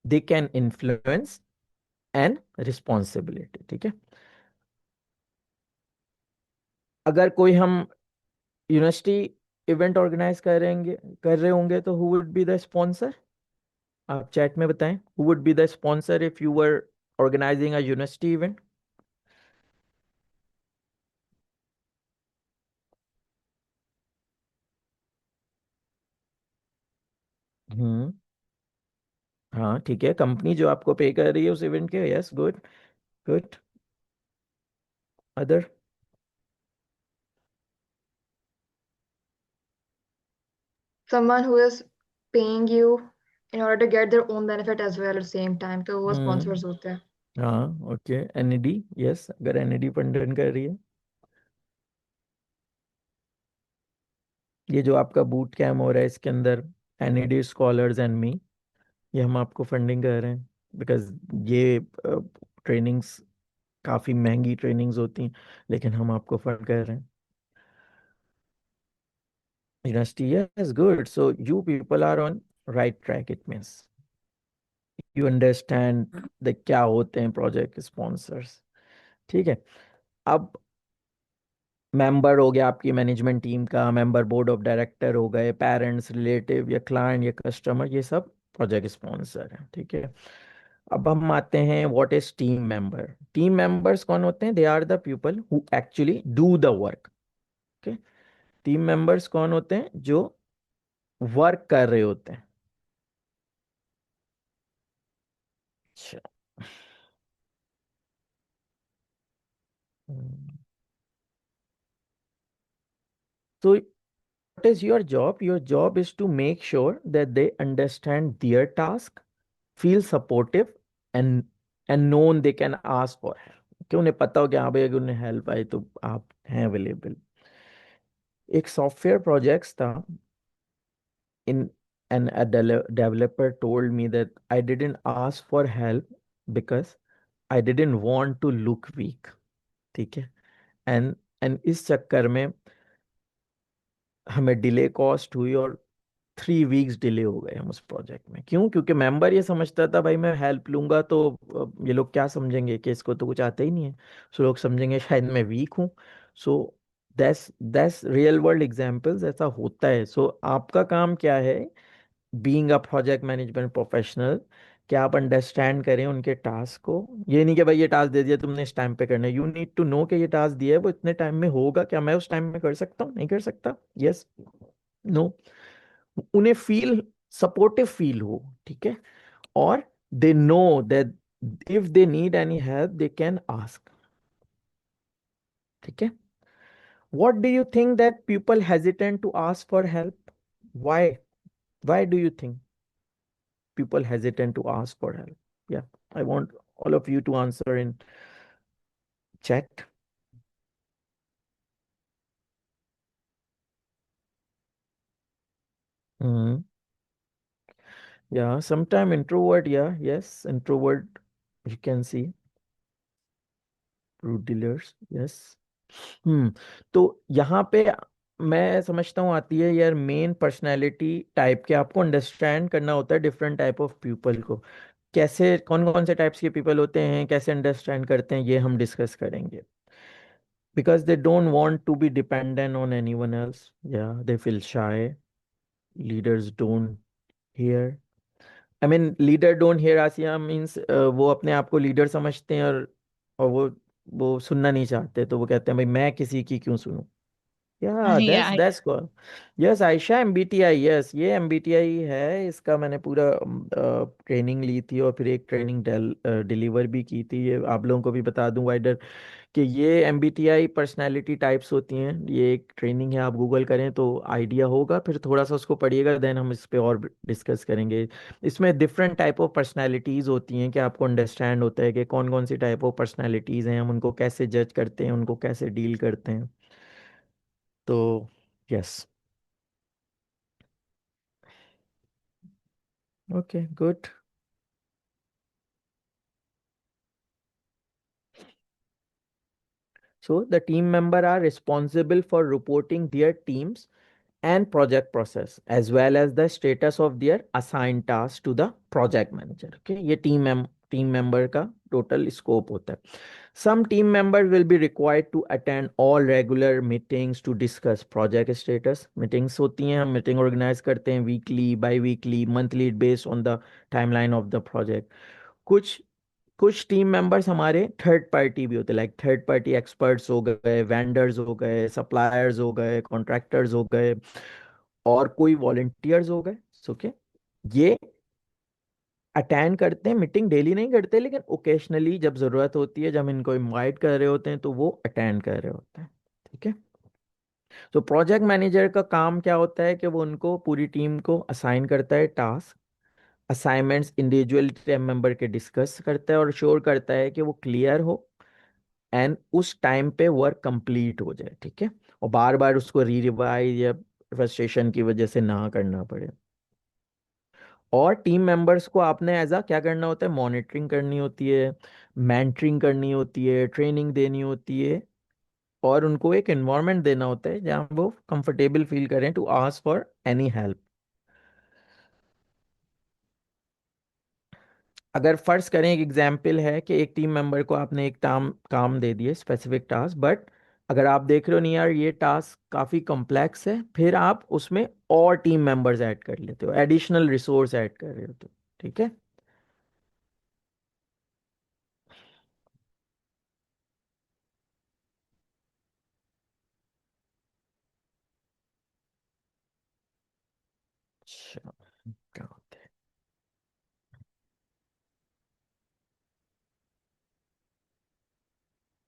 they can influence and responsibility. ठीक है, अगर कोई हम यूनिवर्सिटी इवेंट ऑर्गेनाइज करेंगे, कर रहे होंगे, तो who would be the sponsor? आप चैट में बताएं, who would be the sponsor if you were organizing a university event? Hmm, हाँ ठीक है, कंपनी जो आपको पे कर रही है उस इवेंट के। Yes, good good. Other? Someone who is paying you in order to get their own benefit as well at the same time. तो वो sponsors हम्म, होते हैं. हाँ ओके, एनईडी। यस, अगर एनईडी फंडन कर रही है, ये जो आपका बूट कैम्प हो रहा है इसके अंदर एनईडी स्कॉलर्स एंड मी, ये हम आपको फंडिंग कर रहे हैं बिकॉज ये ट्रेनिंग्स काफ़ी महंगी ट्रेनिंग्स होती हैं, लेकिन हम आपको फंड कर रहे हैं। University, yes good. So you people are on right track, it means you understand the क्या होते हैं प्रोजेक्ट स्पॉन्सर्स। ठीक है, अब मेंबर हो गया आपकी मैनेजमेंट टीम का, मेंबर बोर्ड ऑफ डायरेक्टर हो गए, पेरेंट्स, रिलेटिव या क्लाइंट या कस्टमर, ये सब प्रोजेक्ट स्पॉन्सर है। ठीक है, अब हम आते हैं what is team member. Team members कौन होते हैं? They are the people who actually do the work. Okay, team members कौन होते हैं? जो वर्क कर रहे होते हैं। अच्छा, तो what is your job? Your job is to make sure that they understand their task, feel supportive, and known they can ask for help। कि उन्हें पता हो कि हाँ भाई अगर उन्हें हेल्प आई तो आप हैं अवेलेबल। एक सॉफ्टवेयर प्रोजेक्ट्स था, in and a developer told me that I didn't ask for help because I didn't want to look weak। ठीक है, एंड इस चक्कर में हमें डिले कॉस्ट हुई, और 3 वीक्स डिले हो गए हम उस प्रोजेक्ट में। क्यों? क्योंकि मेंबर ये समझता था भाई मैं हेल्प लूंगा तो ये लोग क्या समझेंगे कि इसको तो कुछ आता ही नहीं है, सो लोग समझेंगे शायद मैं वीक हूँ। So that's that's real world examples, ऐसा होता है। सो आपका काम क्या है, being a project management professional, कि आप अंडरस्टैंड करें उनके टास्क को। ये नहीं कि भाई ये टास्क दे दिया तुमने इस टाइम पे करना है, यू नीड टू नो कि ये टास्क दिया है वो इतने टाइम में होगा क्या, मैं उस टाइम में कर सकता हूँ, नहीं कर सकता, यस, नो। उन्हें फील सपोर्टिव फील हो। ठीक है, और they know that if they need any help they can ask. ठीक है, what do you think that people hesitant to ask for help? Why do you think people hesitant to ask for help? Yeah, I want all of you to answer in chat. Hmm. Yeah, sometime introvert. Yeah, yes, introvert. You can see fruit dealers. Yes. तो यहाँ पे मैं समझता हूँ आती है यार main personality type के, आपको अंडरस्टैंड करना होता है डिफरेंट टाइप ऑफ पीपल को। कैसे, कौन कौन से टाइप्स के पीपल होते हैं, कैसे अंडरस्टैंड करते हैं, ये हम डिस्कस करेंगे। Because they don't want to be dependent on anyone else. Yeah, they feel shy. Leaders don't hear. I mean, leader don't hear Asiya means वो अपने आप को लीडर समझते हैं, और वो वो सुनना नहीं चाहते, तो वो कहते हैं भाई मैं किसी की क्यों सुनूं। या या that's call. Yes Ayesha, MBTI, yes ये एमबीटीआई है, इसका मैंने पूरा ट्रेनिंग ली थी और फिर एक ट्रेनिंग डिलीवर भी की थी। ये आप लोगों को भी बता दूं वाइडर कि ये एमबीटीआई पर्सनालिटी टाइप्स होती हैं। ये एक ट्रेनिंग है, आप गूगल करें तो आइडिया होगा, फिर थोड़ा सा उसको पढ़िएगा, देन हम इस पे और डिस्कस करेंगे। इसमें डिफरेंट टाइप ऑफ पर्सनालिटीज़ होती हैं कि आपको अंडरस्टैंड होता है कि कौन कौन सी टाइप ऑफ पर्सनालिटीज़ हैं, हम उनको कैसे जज करते हैं, उनको कैसे डील करते हैं। तो yes, okay good. So the team member are responsible for reporting their teams and project process as well as the status of their assigned tasks to the project manager. Okay, ये team member का total scope होता है. Some team members will be required to attend all regular meetings to discuss project status. Meetings होती हैं, हम meeting organize करते हैं weekly, bi-weekly, monthly based on the timeline of the project. कुछ कुछ टीम मेंबर्स हमारे थर्ड पार्टी भी होते हैं, लाइक थर्ड पार्टी एक्सपर्ट्स हो गए, वेंडर्स हो गए, सप्लायर्स हो गए, कॉन्ट्रैक्टर्स हो गए, और कोई वॉलंटियर्स हो गए। ओके, ये अटेंड करते हैं, मीटिंग डेली नहीं करते लेकिन ओकेशनली जब जरूरत होती है, जब इनको इनवाइट कर रहे होते हैं तो वो अटेंड कर रहे होते हैं। ठीक है, तो प्रोजेक्ट मैनेजर का काम क्या होता है कि वो उनको पूरी टीम को असाइन करता है task, assignments individual team member के डिस्कस करता है और श्योर करता है कि वो क्लियर हो एंड उस टाइम पे वर्क कंप्लीट हो जाए। ठीक है, और बार बार उसको री रिवाइज या फ्रस्ट्रेशन की वजह से ना करना पड़े। और टीम मेंबर्स को आपने एज अ क्या करना होता है, मॉनिटरिंग करनी होती है, मेंटरिंग करनी होती है, ट्रेनिंग देनी होती है, और उनको एक एनवायरनमेंट देना होता है जहाँ वो कंफर्टेबल फील करें to ask for any help. अगर फर्ज करें, एक एग्जाम्पल है कि एक टीम मेंबर को आपने एक काम दे दिए, स्पेसिफिक टास्क, बट अगर आप देख रहे हो नहीं यार ये टास्क काफ़ी कॉम्प्लेक्स है, फिर आप उसमें और टीम मेंबर्स ऐड कर लेते हो, एडिशनल रिसोर्स ऐड कर रहे हो तो। ठीक है, अच्छा क्या होता है,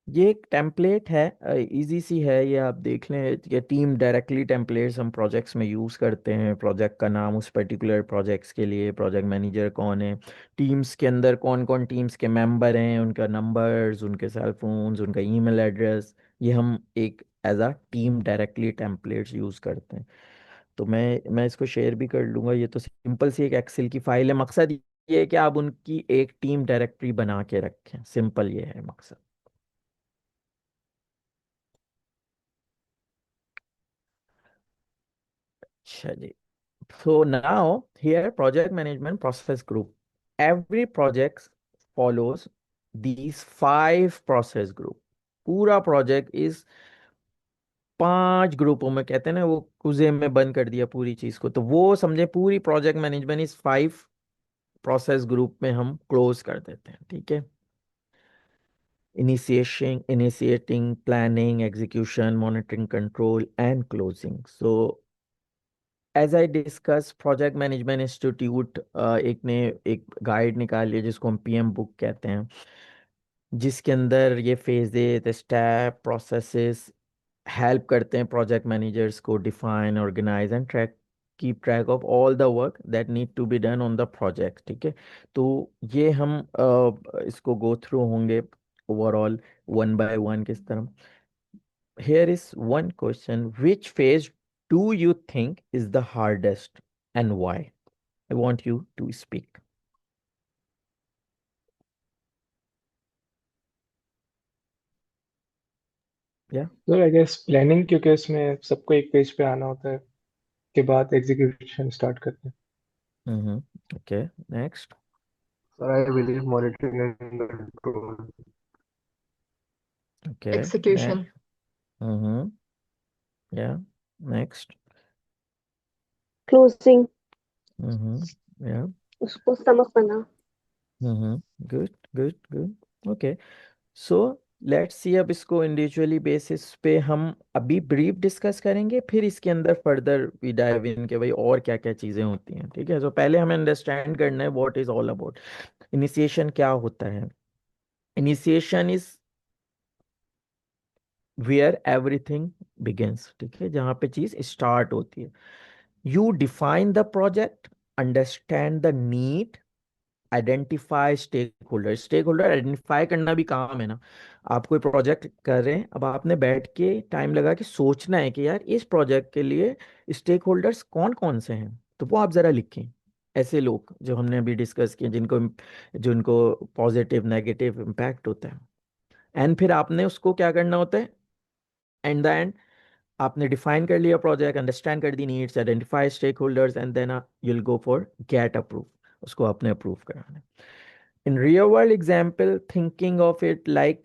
ये एक टेम्पलेट है, इजी सी है ये, आप देख लें। ये टीम डायरेक्टली टेम्पलेट्स हम प्रोजेक्ट्स में यूज़ करते हैं, प्रोजेक्ट का नाम उस पर्टिकुलर प्रोजेक्ट्स के लिए, प्रोजेक्ट मैनेजर कौन है, टीम्स के अंदर कौन कौन टीम्स के मेंबर हैं, उनका नंबर्स, उनके सेल फोन्स, उनका ईमेल एड्रेस, ये हम एक as a team directly templates use करते हैं। तो मैं इसको शेयर भी कर लूँगा। ये तो सिंपल सी एक एक्सेल की फाइल है, मकसद ये है कि आप उनकी एक टीम डायरेक्टरी बना के रखें, सिंपल ये है मकसद। अच्छा जी, so now here project management process group. Every project follows these 5 process group. पूरा प्रोजेक्ट इस 5 ग्रुपों में, कहते हैं ना वो कुजे में बंद कर दिया पूरी चीज को, तो वो समझे पूरी प्रोजेक्ट मैनेजमेंट इस 5 प्रोसेस ग्रुप में हम क्लोज कर देते हैं। ठीक है, initiating, planning, execution, monitoring, control and closing. So as I discuss, project management institute एक ने एक गाइड निकाली है जिसको हम पीएम बुक कहते हैं, जिसके अंदर ये फेजेस, स्टेप, प्रोसेसेस हेल्प करते हैं प्रोजेक्ट मैनेजर्स को define, organize and keep track of all the work that need to be done on the project. ठीक है, तो ये हम इसको गो थ्रू होंगे ओवरऑल, वन बाय वन किस तरह। Here is one question. Which phase do you think is the hardest and why? I want you to speak. Yeah. Sir I guess planning, क्योंकि इसमें सबको एक पेज पे आना होता है, के बाद एग्जीक्यूशन स्टार्ट करते हैं। Mm-hmm. Okay. Next. Sir, I believe monitoring and control. Okay. Next. Execution. Mm-hmm. Yeah. Next. Closing, Mm-hmm. Yeah. उसको समझ पाना। Mm-hmm. Good. Good. Good. Okay. So let's see, अब इसको इंडिविजुअली बेसिस पे हम अभी ब्रीफ डिस्कस करेंगे, फिर इसके अंदर फर्दर वी डाइव इन के भाई और क्या क्या चीजें होती हैं। ठीक है, तो पहले हमें अंडरस्टैंड करना है what is all about initiation, क्या होता है। Initiation is where everything begins, ठीक है, जहाँ पे चीज स्टार्ट होती है। You define the project, understand the need, identify stake holder. Stake holder identify करना भी काम है ना। आप कोई प्रोजेक्ट कर रहे हैं, अब आपने बैठ के टाइम लगा के सोचना है कि यार इस प्रोजेक्ट के लिए स्टेक होल्डर्स कौन कौन से हैं, तो वो आप जरा लिखें। ऐसे लोग जो हमने अभी डिस्कस किए, जिनको पॉजिटिव नेगेटिव इम्पैक्ट होता है। एंड फिर आपने उसको क्या करना होता है, एंड द एंड आपने डिफाइन कर लिया प्रोजेक्ट, अंडरस्टैंड कर दी needs, identify stake holders, and then you will go for get approve. उसको आपने अप्रूव कराना है। In real world example, thinking of it like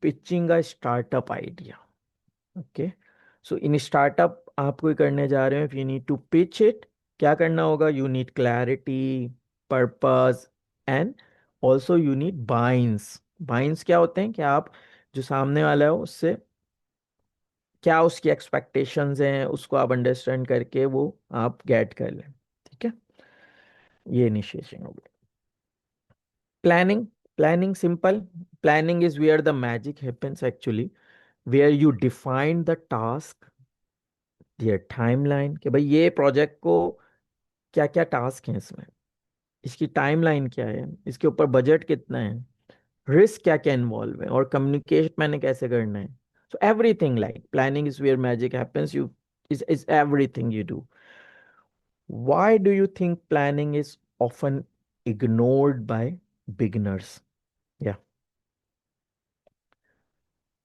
pitching a startup idea. Okay. So in startup आप कोई करने जा रहे हो, if you need to pitch it, क्या करना होगा? You need clarity, purpose, and also you need binds. Binds क्या होते हैं कि आप जो सामने वाला है उससे क्या उसकी एक्सपेक्टेशंस हैं, उसको आप अंडरस्टैंड करके वो आप गेट कर लें। ठीक है, ये इनिशिएशन हो गया। Planning simple. Planning is where the magic happens actually, where you define the task, their timeline, कि भाई ये प्रोजेक्ट को क्या क्या टास्क हैं इसमें, इसकी टाइमलाइन क्या है, इसके ऊपर बजट कितना है, रिस्क क्या क्या इन्वॉल्व है, और कम्युनिकेट मैंने कैसे करना है। So everything, like planning is where magic happens. Is everything you do. Why do you think planning is often ignored by beginners? Yeah.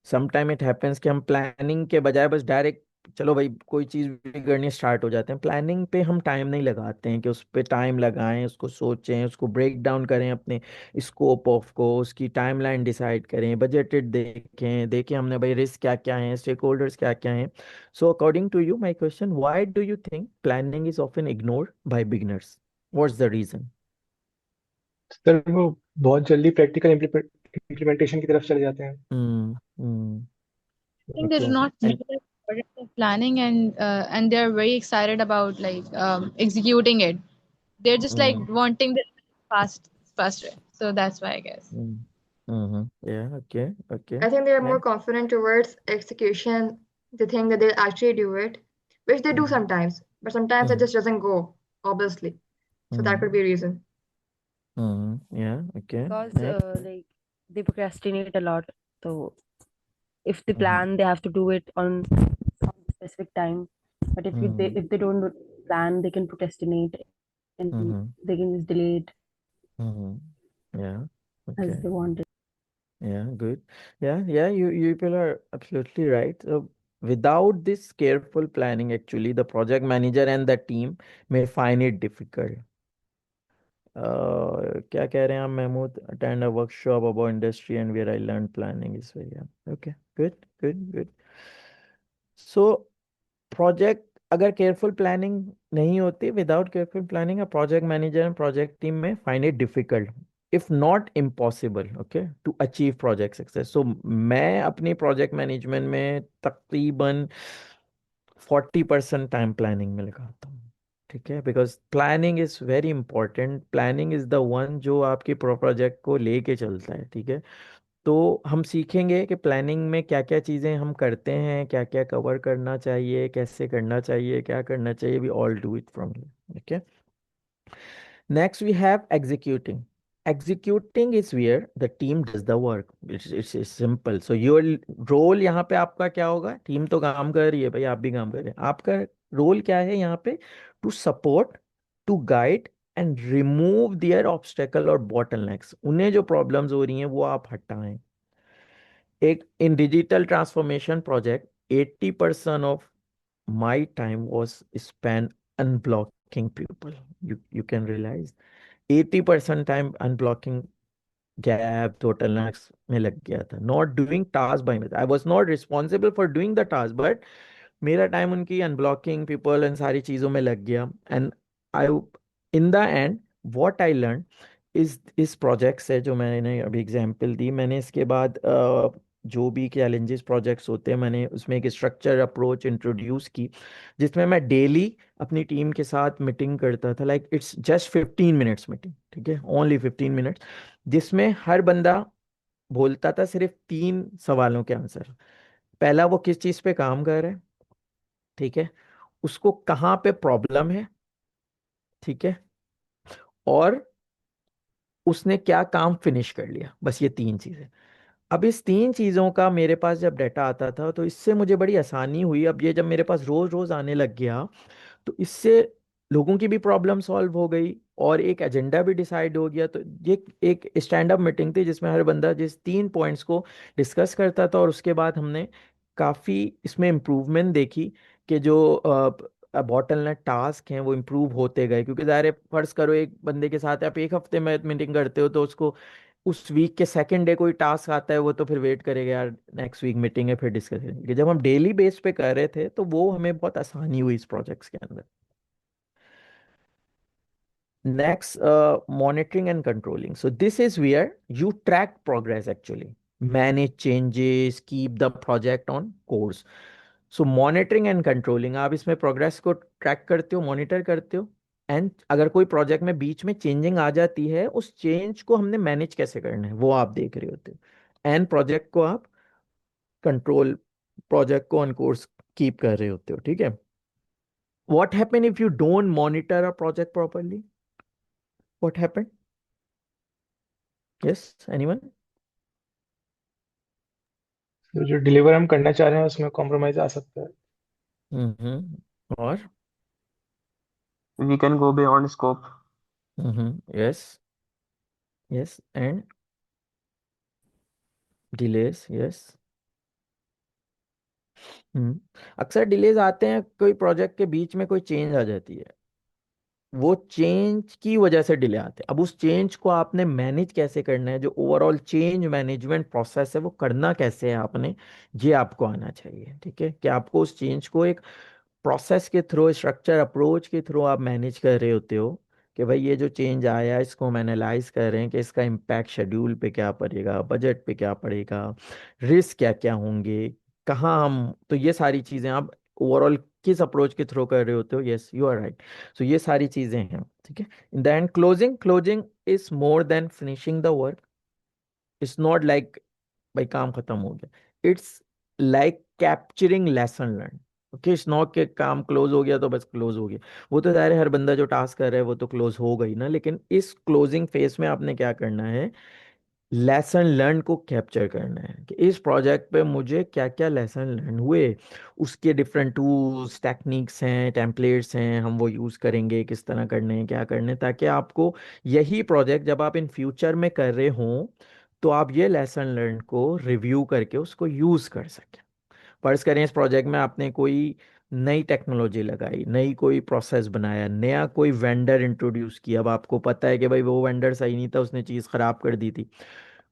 Sometime it happens कि हम प्लानिंग के बजाय बस डायरेक्ट चलो भाई कोई चीज भी करनी स्टार्ट हो जाते हैं। प्लानिंग पे हम टाइम नहीं लगाते हैं कि उस पे टाइम लगाएं, उसको सोचें, उसको ब्रेक डाउन करें, अपने स्कोप ऑफ को, उसकी टाइमलाइन डिसाइड करें, बजटेड देखें हमने भाई रिस्क क्या क्या है, स्टेक होल्डर्स क्या क्या हैं। So according to you, my question, why do you think planning is often ignored by beginners? What's the reason? Sir वो बहुत जल्दी प्रैक्टिकल इम्प्लीमेंटेशन की तरफ चले जाते हैं। हम्म हम्म I think they do okay not see and the importance of planning, and they're very excited about like executing it. They're just like mm, wanting the faster. So that's why I guess. mm, yeah, okay, okay. I think they're more And confident towards execution. They think that they'll actually do it, which they do mm, sometimes, but sometimes it mm, just doesn't go, obviously. So that could mm, be a reason. yeah, okay. Because Next. like they procrastinate a lot. So if they Mm-hmm. plan, they have to do it on specific time. But Mm-hmm. if they don't plan, they can procrastinate and Mm-hmm. they can just delay it Yeah, as okay. they want it. Yeah, good. Yeah, you people are absolutely right. So without this careful planning, actually, the project manager and the team may find it difficult. क्या कह रहे हैं आप Mahmood? Attend a workshop about industry and where I learned planning is very, yeah. Okay, good. So project अगर careful planning नहीं होती, without careful planning, project manager and project team में find it difficult if not impossible, okay, to achieve project success. So मैं अपनी project management में तकरीबन 40% time planning में लगाता हूँ। ठीक है, because planning is very important. Planning is the one जो आपकी प्रोजेक्ट को लेके चलता है। ठीक है, तो हम सीखेंगे कि प्लानिंग में क्या क्या चीज़ें हम करते हैं, क्या क्या कवर करना चाहिए, कैसे करना चाहिए, क्या करना चाहिए। We all do it from here. Okay, next we have executing. Executing is where the team does the work. It's simple. So your role यहाँ पे आपका क्या होगा? टीम तो काम कर रही है भाई, आप भी काम कर रहे हैं, आपका रोल क्या है यहाँ पे? To support, to guide and remove their obstacle और बॉटलनेक्स। उन्हें जो प्रॉब्लम्स हो रही हैं वो आप हटाएं। एक in digital transformation project 80% of my time was spend unblocking people. You can realise 80% time unblocking gap bottlenecks में लग गया था। Not doing task by me, I was not responsible for doing the task, but मेरा time उनकी unblocking people in सारी चीज़ों में लग गया। And I in the end what I learn इस प्रोजेक्ट से जो मैंने अभी एग्जांपल दी, मैंने इसके बाद जो भी चैलेंजेस प्रोजेक्ट्स होते हैं, मैंने उसमें एक स्ट्रक्चर अप्रोच इंट्रोड्यूस की, जिसमें मैं डेली अपनी टीम के साथ मीटिंग करता था। Like it's just 15 minutes meeting, ठीक है, ओनली 15 मिनट्स, जिसमें हर बंदा बोलता था सिर्फ 3 सवालों के आंसर। पहला, वो किस चीज़ पे काम कर रहा है, ठीक है, उसको कहाँ पे प्रॉब्लम है, ठीक है, और उसने क्या काम फिनिश कर लिया। बस ये 3 चीजें। अब इस 3 चीजों का मेरे पास जब डाटा आता था तो इससे मुझे बड़ी आसानी हुई। अब ये जब मेरे पास रोज रोज आने लग गया तो इससे लोगों की भी प्रॉब्लम सॉल्व हो गई और एक एजेंडा भी डिसाइड हो गया। तो ये एक स्टैंड अप मीटिंग थी जिसमें हर बंदा जिस 3 पॉइंट्स को डिस्कस करता था, और उसके बाद हमने काफ़ी इसमें इम्प्रूवमेंट देखी कि जो बॉटलनेक टास्क हैं वो इम्प्रूव होते गए। क्योंकि ज़ाहिर है, फर्ज करो एक बंदे के साथ आप एक हफ्ते में मीटिंग करते हो तो उसको उस वीक के सेकंड डे कोई टास्क आता है वो तो फिर वेट करेगा, यार नेक्स्ट वीक मीटिंग है फिर डिस्कस करेंगे। जब हम डेली बेस पे कर रहे थे तो वो हमें बहुत आसानी हुई इस प्रोजेक्ट्स के अंदर। Next, monitoring and controlling. So this is where you track progress actually, manage changes, keep the project on course. So monitoring and controlling, आप इसमें प्रोग्रेस को ट्रैक करते हो, मॉनिटर करते हो, एंड अगर कोई प्रोजेक्ट में बीच में चेंजिंग आ जाती है, उस चेंज को हमने मैनेज कैसे करना है वो आप देख रहे होते हो, एंड प्रोजेक्ट को आप कंट्रोल, प्रोजेक्ट को ऑन कोर्स कीप कर रहे होते हो, ठीक है। What happen if you don't monitor a project properly? What happened? Yes, anyone? तो जो डिलीवर हम करना चाह रहे हैं उसमें कॉम्प्रोमाइज आ सकता है। और We can go beyond scope. yes, yes, and delays, yes. अक्सर डिलेज आते हैं, कोई प्रोजेक्ट के बीच में कोई चेंज आ जाती है, वो चेंज की वजह से डिले आते हैं। अब उस चेंज को आपने मैनेज कैसे करना है, जो ओवरऑल चेंज मैनेजमेंट प्रोसेस है वो करना कैसे है आपने, ये आपको आना चाहिए, ठीक है। कि आपको उस चेंज को एक प्रोसेस के थ्रू, स्ट्रक्चर अप्रोच के थ्रू आप मैनेज कर रहे होते हो। कि भाई ये जो चेंज आया है इसको हम एनालाइज कर रहे हैं कि इसका इम्पैक्ट शेड्यूल पे क्या पड़ेगा, बजट पे क्या पड़ेगा, रिस्क क्या क्या होंगे, कहाँ हम, तो ये सारी चीजें आप ओवरऑल किस अप्रोच के थ्रू कर रहे होते हो। Yes, you are right. So ये सारी चीजें हैं, ठीक है। In the end closing, closing is more than finishing the work. It's not like भाई काम खत्म हो गया, it's like capturing lesson learn. Okay, it's not के काम क्लोज हो गया तो बस क्लोज हो गया। वो तो ज़ाहिर है हर बंदा जो टास्क कर रहा है वो तो क्लोज हो गई ना, लेकिन इस क्लोजिंग फेज में आपने क्या करना है, लेसन लर्न को कैप्चर करना है कि इस प्रोजेक्ट पे मुझे क्या क्या लेसन लर्न हुए, उसके डिफरेंट टूल्स, टेक्निक्स हैं, टेम्पलेट्स हैं, हम वो यूज़ करेंगे, किस तरह करने हैं, क्या करने हैं, ताकि आपको यही प्रोजेक्ट जब आप इन फ्यूचर में कर रहे हों तो आप ये लेसन लर्न को रिव्यू करके उसको यूज़ कर सकें। फर्ज करें इस प्रोजेक्ट में आपने कोई नई टेक्नोलॉजी लगाई, नई कोई प्रोसेस बनाया, नया कोई वेंडर इंट्रोड्यूस किया, अब आपको पता है कि भाई वो वेंडर सही नहीं था, उसने चीज़ ख़राब कर दी थी।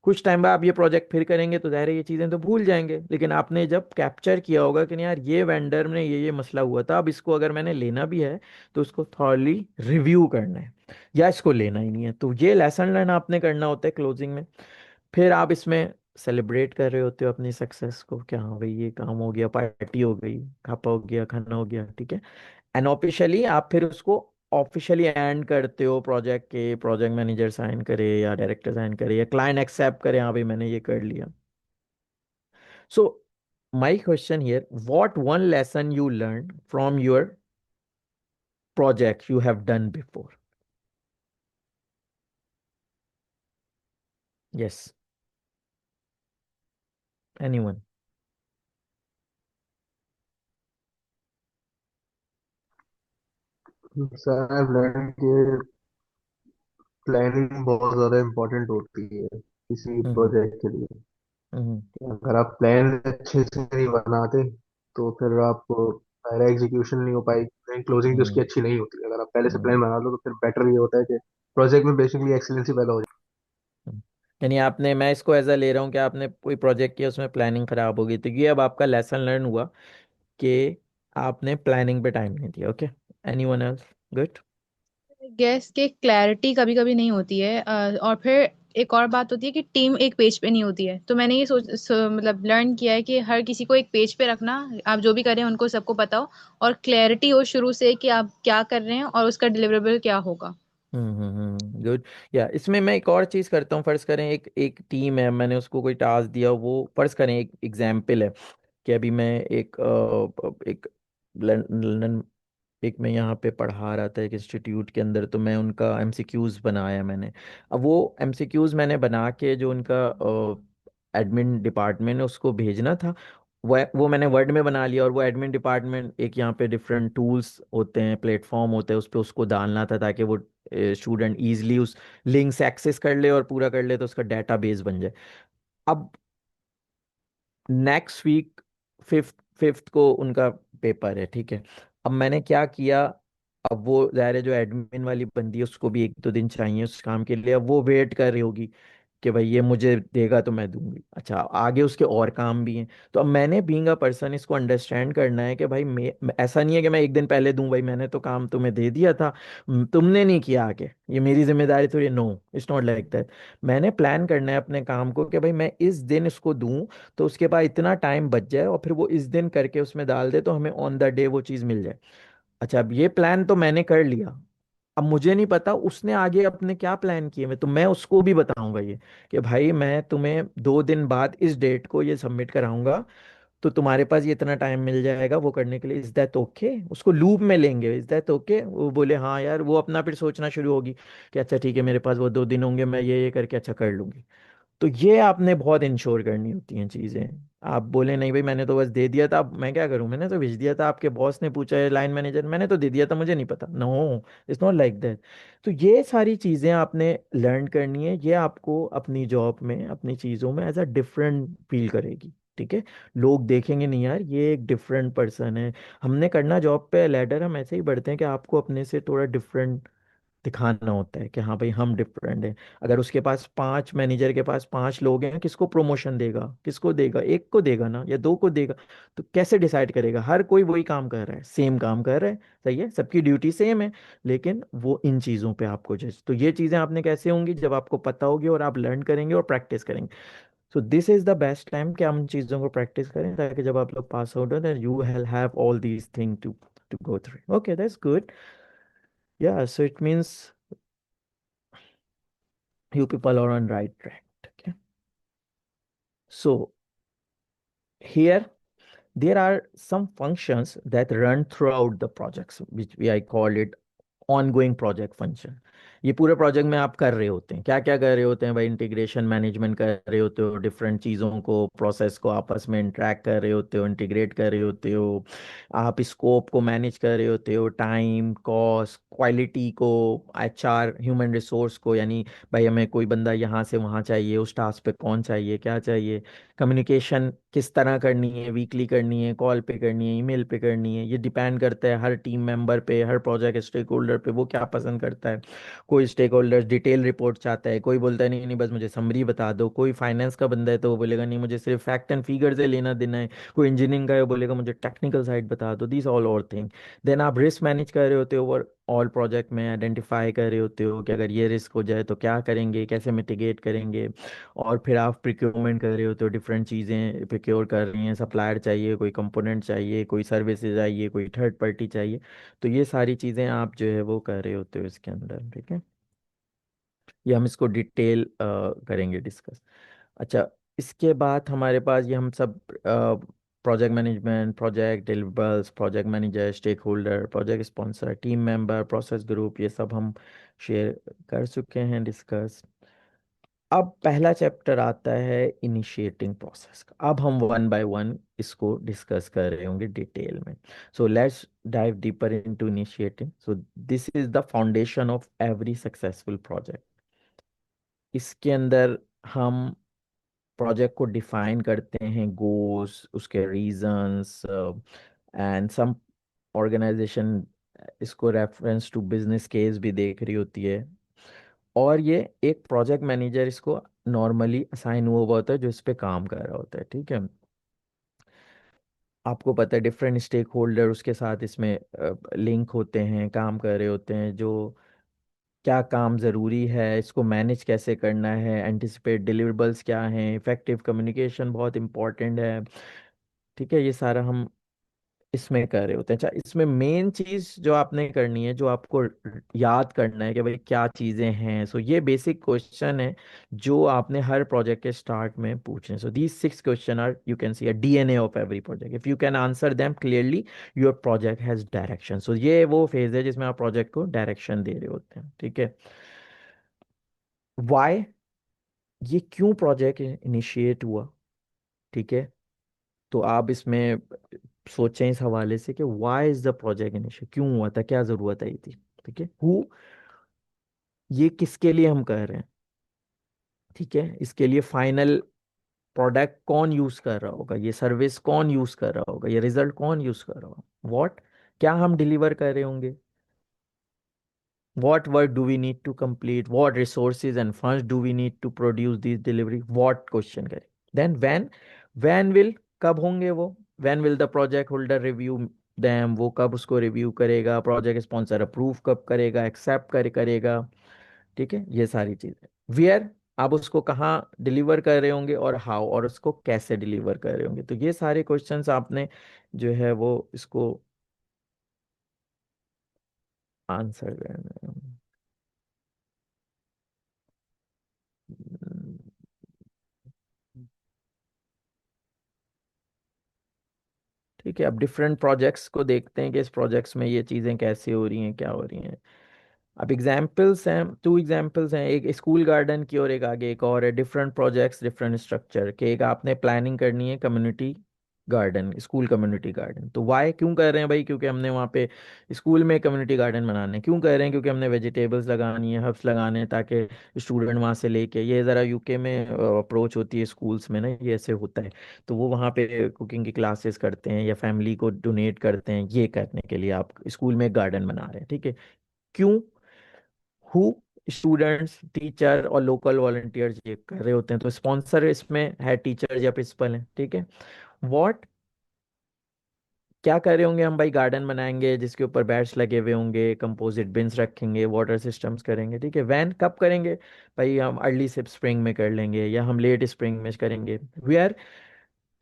कुछ टाइम बाद आप ये प्रोजेक्ट फिर करेंगे तो ज़ाहिर है ये चीज़ें तो भूल जाएंगे, लेकिन आपने जब कैप्चर किया होगा कि नहीं यार ये वेंडर में ये मसला हुआ था, अब इसको अगर मैंने लेना भी है तो उसको थॉरली रिव्यू करना है, या इसको लेना ही नहीं है, तो ये लेसन लर्न आपने करना होता है क्लोजिंग में। फिर आप इसमें सेलिब्रेट कर रहे होते हो अपनी सक्सेस को, क्या हाँ भाई ये काम हो गया, पार्टी हो गई, खापा हो गया, खाना हो गया, ठीक है। अनऑफिशियली आप फिर उसको ऑफिशियली एंड करते हो, प्रोजेक्ट के प्रोजेक्ट मैनेजर साइन करे या डायरेक्टर साइन करे या क्लाइंट एक्सेप्ट करे, हाँ भाई मैंने ये कर लिया। So my question here, what one lesson you learn from your project you have done before? Yes, anyone? Sir I learn कि प्लानिंग बहुत ज़्यादा इम्पोर्टेंट होती है किसी हम्म, प्रोजेक्ट के लिए। हम्म, अगर आप प्लान अच्छे से नहीं बनाते तो फिर आपको सारा एग्जीक्यूशन नहीं हो पाएगी, क्लोजिंग भी उसकी हम्म, अच्छी नहीं होती। अगर आप पहले से हम्म, प्लान बना लो तो फिर बेटर ये होता है कि प्रोजेक्ट में बेसिकली एक्सीलेंसी पैदा हो हम्म। यानी आपने, मैं इसको ऐसा ले रहा हूँ कि आपने कोई प्रोजेक्ट किया उसमें प्लानिंग खराब हो गई, तो ये अब आपका लेसन लर्न हुआ कि आपने प्लानिंग पे टाइम नहीं दिया। Okay, anyone else? Good. Guess के क्लैरिटी कभी कभी नहीं होती है, और फिर एक और बात होती है कि टीम एक पेज पे नहीं होती है। तो मैंने ये मतलब लर्न किया है कि हर किसी को एक पेज पे रखना, आप जो भी कर रहे हैं उनको सबको पता हो, और क्लैरिटी हो शुरू से कि आप क्या कर रहे हैं और उसका डिलीवरेबल क्या होगा। गुड। या इसमें मैं एक और चीज करता हूँ, फर्ज करें एक एक टीम है, मैंने उसको कोई टास्क दिया, वो फर्ज करें एक एग्जाम्पल है कि अभी मैं एक लंदन, एक मैं यहाँ पे पढ़ा रहा था एक इंस्टीट्यूट के अंदर, तो मैं उनका एमसीक्यूज बनाया मैंने। अब वो एमसीक्यूज मैंने बना के जो उनका एडमिन डिपार्टमेंट है उसको भेजना था, वो मैंने वर्ड में बना लिया, और वो एडमिन डिपार्टमेंट एक यहाँ पे डिफरेंट टूल्स होते हैं, प्लेटफॉर्म होते हैं, उस पे उसको डालना था ताकि वो स्टूडेंट इजीली उस लिंक से एक्सेस कर ले और पूरा कर ले, तो उसका डेटाबेस बन जाए। अब नेक्स्ट वीक फिफ्थ फिफ्थ को उनका पेपर है, ठीक है। अब मैंने क्या किया, अब वो ज़ाहिर है जो एडमिन वाली बंदी है उसको भी एक दो दिन चाहिए उस काम के लिए, अब वो वेट कर रही होगी कि भाई ये मुझे देगा तो मैं दूंगी। अच्छा, आगे उसके और काम भी हैं, तो अब मैंने बीइंग अ पर्सन इसको अंडरस्टैंड करना है कि भाई ऐसा नहीं है कि मैं एक दिन पहले दूं, भाई मैंने तो काम तुम्हें दे दिया था, तुमने नहीं किया आगे, ये मेरी जिम्मेदारी थोड़ी। No, it's not like that. मैंने प्लान करना है अपने काम को कि भाई मैं इस दिन इसको दूं, तो उसके बाद इतना टाइम बच जाए, और फिर वो इस दिन करके उसमें डाल दे तो हमें ऑन द डे वो चीज़ मिल जाए। अच्छा, अब ये प्लान तो मैंने कर लिया, अब मुझे नहीं पता उसने आगे अपने क्या प्लान किए में, तो मैं उसको भी बताऊंगा ये कि भाई मैं तुम्हें 2 दिन बाद इस डेट को ये सबमिट कराऊंगा, तो तुम्हारे पास ये इतना टाइम मिल जाएगा वो करने के लिए। Is that okay? उसको लूप में लेंगे, इज दैट ओके? वो बोले हाँ यार, वो अपना फिर सोचना शुरू होगी कि अच्छा ठीक है, मेरे पास वो 2 दिन होंगे, मैं ये करके अच्छा कर लूंगी। तो ये आपने बहुत इंश्योर करनी होती हैं चीज़ें। आप बोले नहीं भाई मैंने तो बस दे दिया था, अब मैं क्या करूं, मैंने तो भेज दिया था, आपके बॉस ने पूछा है, लाइन मैनेजर, मैंने तो दे दिया था, मुझे नहीं पता। No, it's not like that. तो ये सारी चीज़ें आपने लर्न करनी है, ये आपको अपनी जॉब में अपनी चीज़ों में एज अ डिफरेंट फील करेगी, ठीक है। लोग देखेंगे नहीं यार ये एक डिफरेंट पर्सन है। हमने करना जॉब पे लैडर हम ऐसे ही बढ़ते हैं कि आपको अपने से थोड़ा डिफरेंट दिखाना होता है कि हाँ भाई हम डिफरेंट हैं। अगर उसके पास 5 मैनेजर के पास 5 लोग हैं, किसको प्रमोशन देगा, किसको देगा? एक को देगा ना, या दो को देगा? तो कैसे डिसाइड करेगा? हर कोई वही काम कर रहा है, सेम काम कर रहा है, सही है, सबकी ड्यूटी सेम है, लेकिन वो इन चीज़ों पे आपको जज, तो ये चीज़ें आपने कैसे होंगी जब आपको पता होगी और आप लर्न करेंगे और प्रैक्टिस करेंगे। So this is the best time कि हम इन चीज़ों को प्रैक्टिस करें, ताकि जब आप लोग पास आउट हो then you will have all these thing to go through. Okay, that's good. Yeah, so it means you people are on right track. Okay. So here there are some functions that run throughout the projects, which I call it ongoing project function। ये पूरे project में आप कर रहे होते हैं, क्या क्या कर रहे होते हैं भाई? इंटीग्रेशन मैनेजमेंट कर रहे होते हो, डिफरेंट चीज़ों को, प्रोसेस को आपस में इंटरेक्ट कर रहे होते हो, इंटीग्रेट कर रहे होते हो, आप स्कोप को मैनेज कर रहे होते हो, टाइम, कॉस्ट, क्वालिटी को, एचआर, ह्यूमन रिसोर्स को, यानी भाई हमें कोई बंदा यहाँ से वहाँ चाहिए, उस टास्क पे कौन चाहिए, क्या चाहिए, कम्युनिकेशन किस तरह करनी है, वीकली करनी है, कॉल पे करनी है, ईमेल पे करनी है, ये डिपेंड करता है हर टीम मेंबर पे, हर प्रोजेक्ट स्टेक होल्डर पे, वो क्या पसंद करता है। कोई स्टेक होल्डर डिटेल रिपोर्ट चाहता है, कोई बोलता है नहीं नहीं बस मुझे समरी बता दो, कोई फाइनेंस का बंदा है तो वो बोलेगा नहीं मुझे सिर्फ फैक्ट एंड फिगर से लेना देना है, कोई इंजीनियरिंग का है वो बोलेगा मुझे टेक्निकल साइड बता दो, दिस ऑल और थिंग। देन आप रिस्क मैनेज कर रहे होते हो, और ऑल प्रोजेक्ट में आइडेंटिफाई कर रहे होते हो कि अगर ये रिस्क हो जाए तो क्या करेंगे, कैसे मिटिगेट करेंगे। और फिर आप प्रिक्योरमेंट कर रहे होते हो, डिफरेंट चीज़ें प्रिक्योर कर रही हैं, सप्लायर चाहिए, कोई कंपोनेंट चाहिए, कोई सर्विसेज चाहिए, कोई थर्ड पार्टी चाहिए। तो ये सारी चीज़ें आप जो है वो कर रहे होते हो इसके अंदर, ठीक है। ये हम इसको डिटेल करेंगे डिस्कस। अच्छा, इसके बाद हमारे पास ये हम सब project management, project deliverables, project manager, stake holder, project sponsor, team member, process group, ये सब हम शेयर कर चुके हैं, डिस्कस। अब पहला चैप्टर आता है इनिशिएटिंग प्रोसेस का। अब हम वन बाय वन इसको डिस्कस कर रहे होंगे डिटेल में। So let's dive deeper into initiating. So this is the foundation of every successful project. इसके अंदर हम प्रोजेक्ट को डिफाइन करते हैं, गोल्स, उसके रीजंस, एंड सम ऑर्गेनाइजेशन इसको रेफरेंस टू बिजनेस केस भी देख रही होती है। और ये एक प्रोजेक्ट मैनेजर इसको नॉर्मली असाइन हुआ हुआ होता है जो इस पे काम कर रहा होता है, ठीक है। आपको पता है डिफरेंट स्टेक होल्डर उसके साथ इसमें लिंक होते हैं, काम कर रहे होते हैं, जो क्या काम ज़रूरी है, इसको मैनेज कैसे करना है, एंटिसिपेट डिलीवरेबल्स क्या हैं, इफेक्टिव कम्युनिकेशन बहुत इंपॉर्टेंट है। ठीक है, ये सारा हम इसमें कर रहे होते हैं। अच्छा, इसमें मेन चीज जो आपने करनी है, जो आपको याद करना है कि भाई क्या चीजें हैं, सो ये बेसिक क्वेश्चन है जो आपने हर प्रोजेक्ट के स्टार्ट में पूछने। So these 6 question are, you can see, a DNA of every project. If you can answer them clearly, your project has direction. So ये वो फेज है जिसमें आप प्रोजेक्ट को डायरेक्शन दे रहे होते हैं। ठीक है, वाई, ये क्यों प्रोजेक्ट इनिशिएट हुआ। ठीक है, तो आप इसमें सोचें इस हवाले से कि why is the project initial, क्यों हुआ था, क्या जरूरत आई थी। ठीक है, हु, ये किसके लिए हम कर रहे हैं। ठीक है, इसके लिए फाइनल प्रोडक्ट कौन यूज कर रहा होगा, ये सर्विस कौन यूज कर रहा होगा, ये रिजल्ट कौन यूज कर रहा होगा। व्हाट, क्या हम डिलीवर कर रहे होंगे। What work do we need to complete? What resources and funds do we need to produce these delivery? What question करें। Then when will, कब होंगे वो। When will the project holder review them? वो कब उसको रिव्यू करेगा, project sponsor approve कब करेगा, एक्सेप्ट करेगा। ठीक है, ये सारी चीजें। वेयर, आप उसको कहाँ डिलीवर कर रहे होंगे, और हाउ, और उसको कैसे डिलीवर कर रहे होंगे। तो ये सारे क्वेश्चंस आपने जो है वो इसको आंसर करना है। ठीक है, अब डिफरेंट प्रोजेक्ट्स को देखते हैं कि इस प्रोजेक्ट्स में ये चीज़ें कैसे हो रही हैं, क्या हो रही हैं। अब एग्जाम्पल्स हैं, 2 एग्जाम्पल्स हैं, एक स्कूल गार्डन की और एक आगे एक और है। डिफरेंट प्रोजेक्ट्स, डिफरेंट स्ट्रक्चर के। एक आपने प्लानिंग करनी है community garden, school community garden. तो वाई, क्यों कर रहे हैं भाई, क्योंकि हमने वहाँ पे स्कूल में कम्युनिटी गार्डन बनाने। क्यों कर रहे हैं, क्योंकि हमने वेजिटेबल्स लगानी है, हर्ब्स लगाने हैं, ताकि स्टूडेंट वहाँ से लेके, ये ज़रा यूके में अप्रोच होती है स्कूल्स में ना, ये ऐसे होता है। तो वो वहाँ पे कुकिंग की क्लासेस करते हैं या फैमिली को डोनेट करते हैं, ये करने के लिए आप स्कूल में एक गार्डन बना रहे हैं। ठीक है, क्यों, हु, स्टूडेंट्स, टीचर और लोकल वॉलंटियर्स ये कर रहे होते हैं। तो स्पॉन्सर इसमें है टीचर या प्रिंसिपल है। ठीक है, व्हाट, क्या कर रहे होंगे हम भाई, गार्डन बनाएंगे जिसके ऊपर बैट्स लगे हुए होंगे, कंपोजिट बिन्स रखेंगे, वाटर सिस्टम्स करेंगे। ठीक है, वैन, कब करेंगे भाई, हम अर्ली से स्प्रिंग में कर लेंगे या हम लेट स्प्रिंग में करेंगे। वेयर,